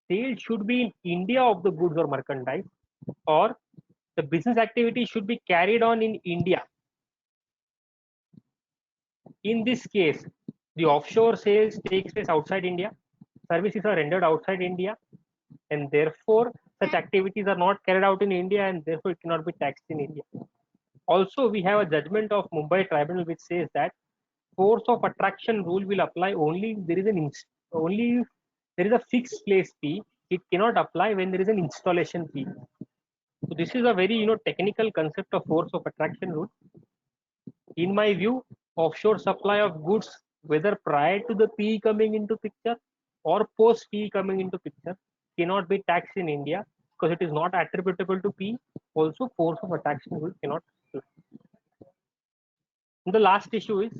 Sale should be in India of the goods or merchandise, or the business activity should be carried on in India. In this case, the offshore sales takes place outside India, services are rendered outside India, and therefore such activities are not carried out in India, and therefore it cannot be taxed in India. Also, we have a judgment of Mumbai Tribunal which says that force of attraction rule will apply only if there is a fixed place fee. It cannot apply when there is an installation fee. So this is a very technical concept of force of attraction rule. In my view, offshore supply of goods, whether prior to the PE coming into picture or post PE coming into picture, cannot be taxed in India because it is not attributable to PE. Also, force of attraction rule cannot apply. And the last issue is,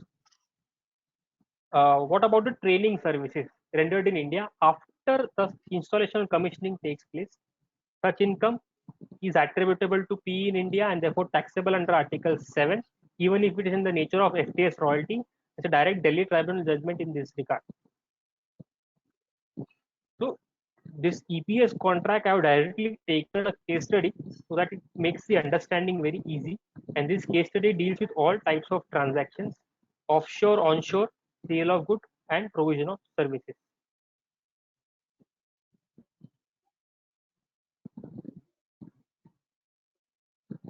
what about the training services rendered in India after the installation and commissioning takes place? Such income is attributable to PE in India and therefore taxable under Article 7, even if it is in the nature of FTS royalty. It's a direct Delhi Tribunal judgment in this regard. So this EPS contract, I have directly taken a case study so that it makes the understanding very easy. And this case study deals with all types of transactions, offshore, onshore, sale of goods, and provision of services.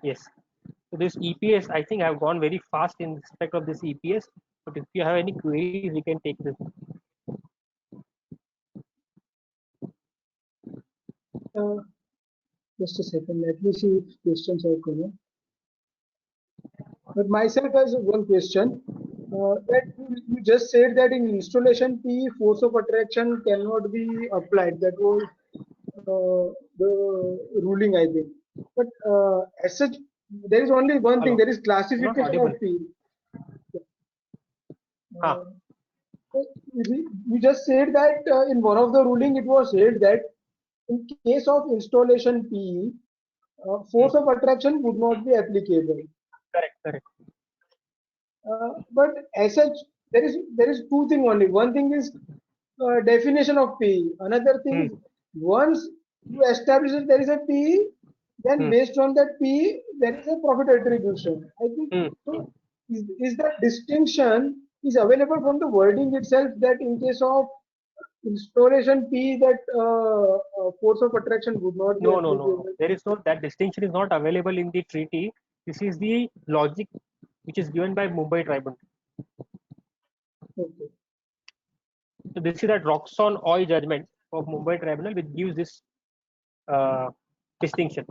Yes. So this EPS, I think I've gone very fast in respect of this EPS. But if you have any queries, we can take this. Just a second, let me see if questions are coming. But myself has one question. That you just said that in installation P, force of attraction cannot be applied. That was the ruling, I think. But as such, there is only one thing. There is classification of P. You just said that in one of the ruling it was said that in case of installation PE, force of attraction would not be applicable. Correct. But as such, there is two things only. One thing is definition of PE. Another thing is once you establish that there is a PE, then based on that PE, there is a profit attribution. I think so. Is that distinction is available from the wording itself that in case of installation PE that force of attraction would not be No. applicable? There is no, that distinction is not available in the treaty. This is the logic which is given by Mumbai Tribunal. Okay. So this is that Roxon Oil judgment of Mumbai Tribunal which gives this distinction.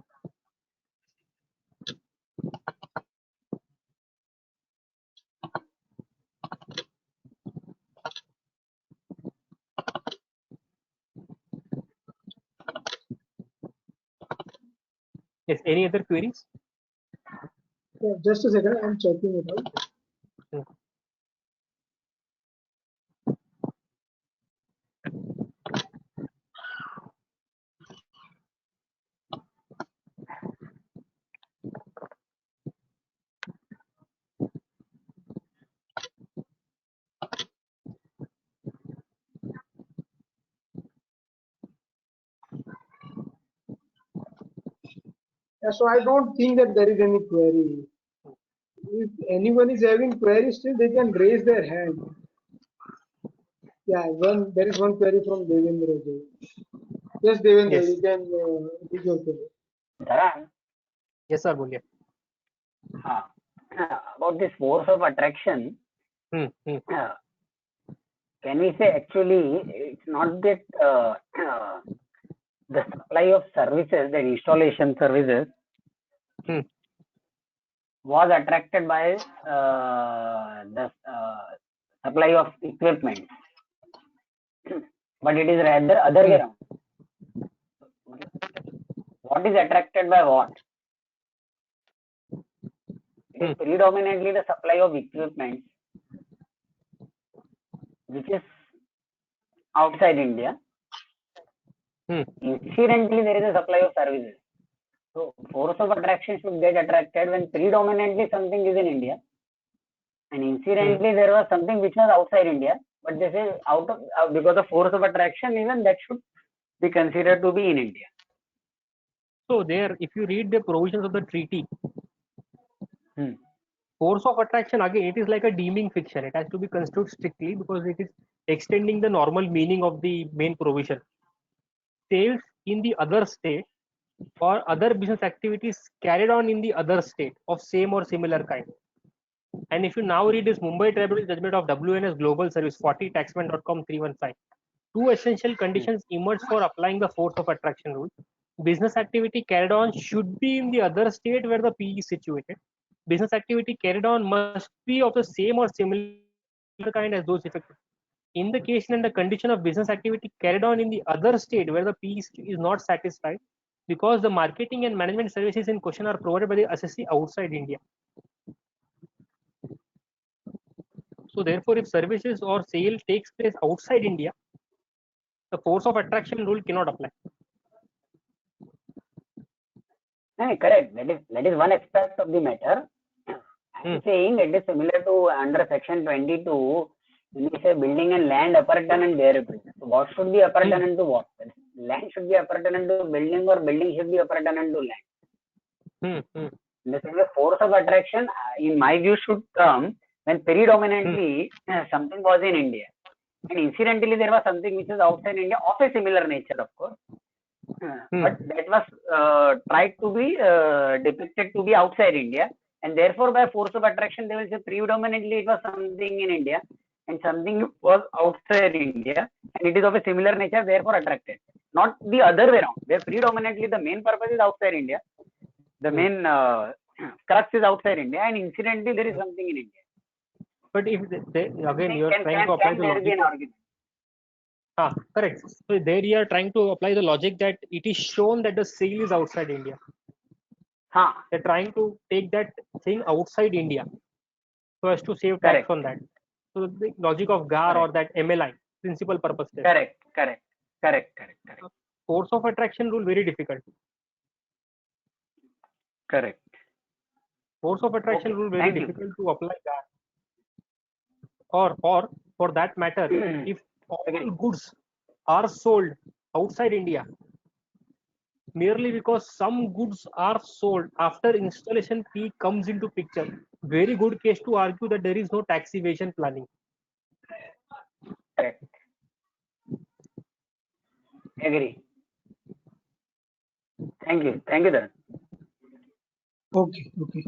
Yes. Any other queries? Yeah, just a second, I'm checking it out. Yeah, so I don't think that there is any query. If anyone is having queries, still they can raise their hand. Yeah, there is one query from Devendra. Yes, Devendra, Yes. you can read your query. Dharan, Yes, sir. बोलिए. about this force of attraction, Hmm. can we say actually it's not that the supply of services, the installation services, was attracted by the supply of equipment, but it is rather other way around. What is attracted by what? It is predominantly the supply of equipment, which is outside India. Incidentally, there is a supply of services. So, force of attraction should get attracted when predominantly something is in India, and incidentally there was something which was outside India. But this is out of because of force of attraction, even that should be considered to be in India. So there, if you read the provisions of the treaty, force of attraction, again, it is like a deeming fiction. It has to be construed strictly because it is extending the normal meaning of the main provision. Sales in the other state or other business activities carried on in the other state of same or similar kind. And if you now read this Mumbai Tribunal judgment of WNS Global Service 40 taxman.com 315, two essential conditions emerge for applying the force of attraction rule. Business activity carried on should be in the other state where the PE is situated. Business activity carried on must be of the same or similar kind as those effective. In the case and the condition of business activity carried on in the other state where the PE is not satisfied, because the marketing and management services in question are provided by the assessee outside India. So therefore, if services or sale takes place outside India, the force of attraction rule cannot apply. Correct. That is one aspect of the matter. I'm saying it is similar to under section 22. When we say building and land appurtenant thereto. So what should be appurtenant to what? Land should be appurtenant to building, or building should be appurtenant to land. This is the force of attraction, in my view, should come when predominantly something was in India, and incidentally there was something which is outside India of a similar nature, of course. But that was tried to be depicted to be outside India, and therefore by force of attraction they will say predominantly it was something in India and something was outside India, and it is of a similar nature, therefore attracted. Not the other way around, where predominantly the main purpose is outside India, the main crux is outside India, and incidentally there is something in India. But if again you are trying to apply the logic. Correct. So there you are trying to apply the logic that it is shown that the sale is outside India. They're trying to take that thing outside India so as to save tax on that. So the logic of GAR or that MLI, principal purpose test. Correct. Force of attraction rule very difficult. Correct. Force of attraction rule very difficult to apply GAR. Or for that matter, if all goods are sold outside India, merely because some goods are sold after installation fee comes into picture. Very good case to argue that there is no tax evasion planning. Correct. Agree. Thank you, Dharan. Okay, okay.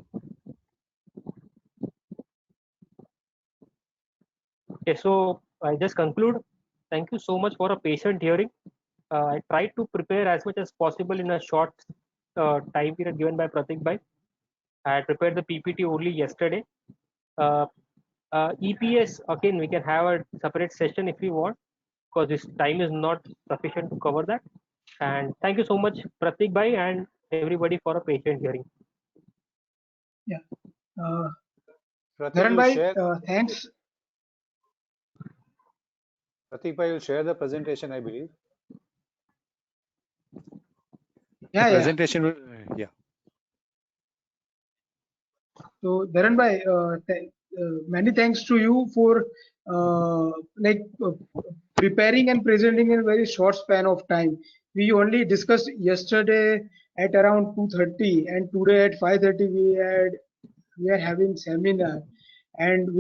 Okay, so I just conclude. Thank you so much for a patient hearing. I tried to prepare as much as possible in a short time period given by Pratik Bhai. I had prepared the PPT only yesterday. EPS, again, we can have a separate session if we want, because this time is not sufficient to cover that. And thank you so much, Pratik Bhai, and everybody for a patient hearing. Yeah. Pratik, Dharan you bhai, share, thanks. Pratik bhai, you share the presentation, I believe. Yeah, Presentation, yeah. So Dharan bhai, many thanks to you for preparing and presenting in a very short span of time. We only discussed yesterday at around 2:30, and today at 5:30 we are having seminar, and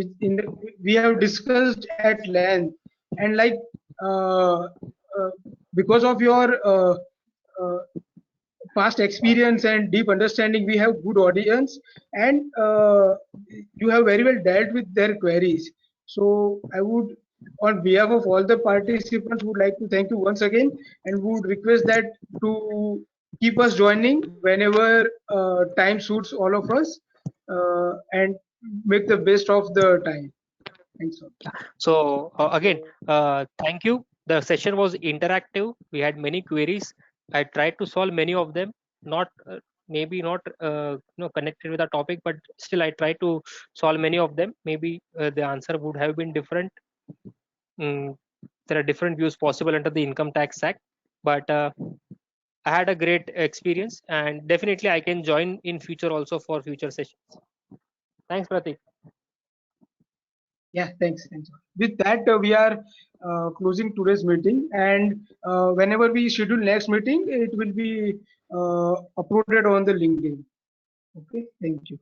we have discussed at length, and uh, uh, because of your uh, past experience and deep understanding, we have good audience, and you have very well dealt with their queries. So I would, on behalf of all the participants, would like to thank you once again, and would request that to keep us joining whenever time suits all of us, and make the best of the time. Thanks. So again, thank you. The session was interactive. We had many queries. I tried to solve many of them. Not maybe not connected with the topic, but still I tried to solve many of them. Maybe the answer would have been different. There are different views possible under the Income Tax Act, but I had a great experience, and definitely I can join in future also for future sessions. Thanks, Pratik. Yeah, thanks. With that, we are closing today's meeting, and whenever we schedule next meeting, it will be uploaded on the LinkedIn. Okay, thank you.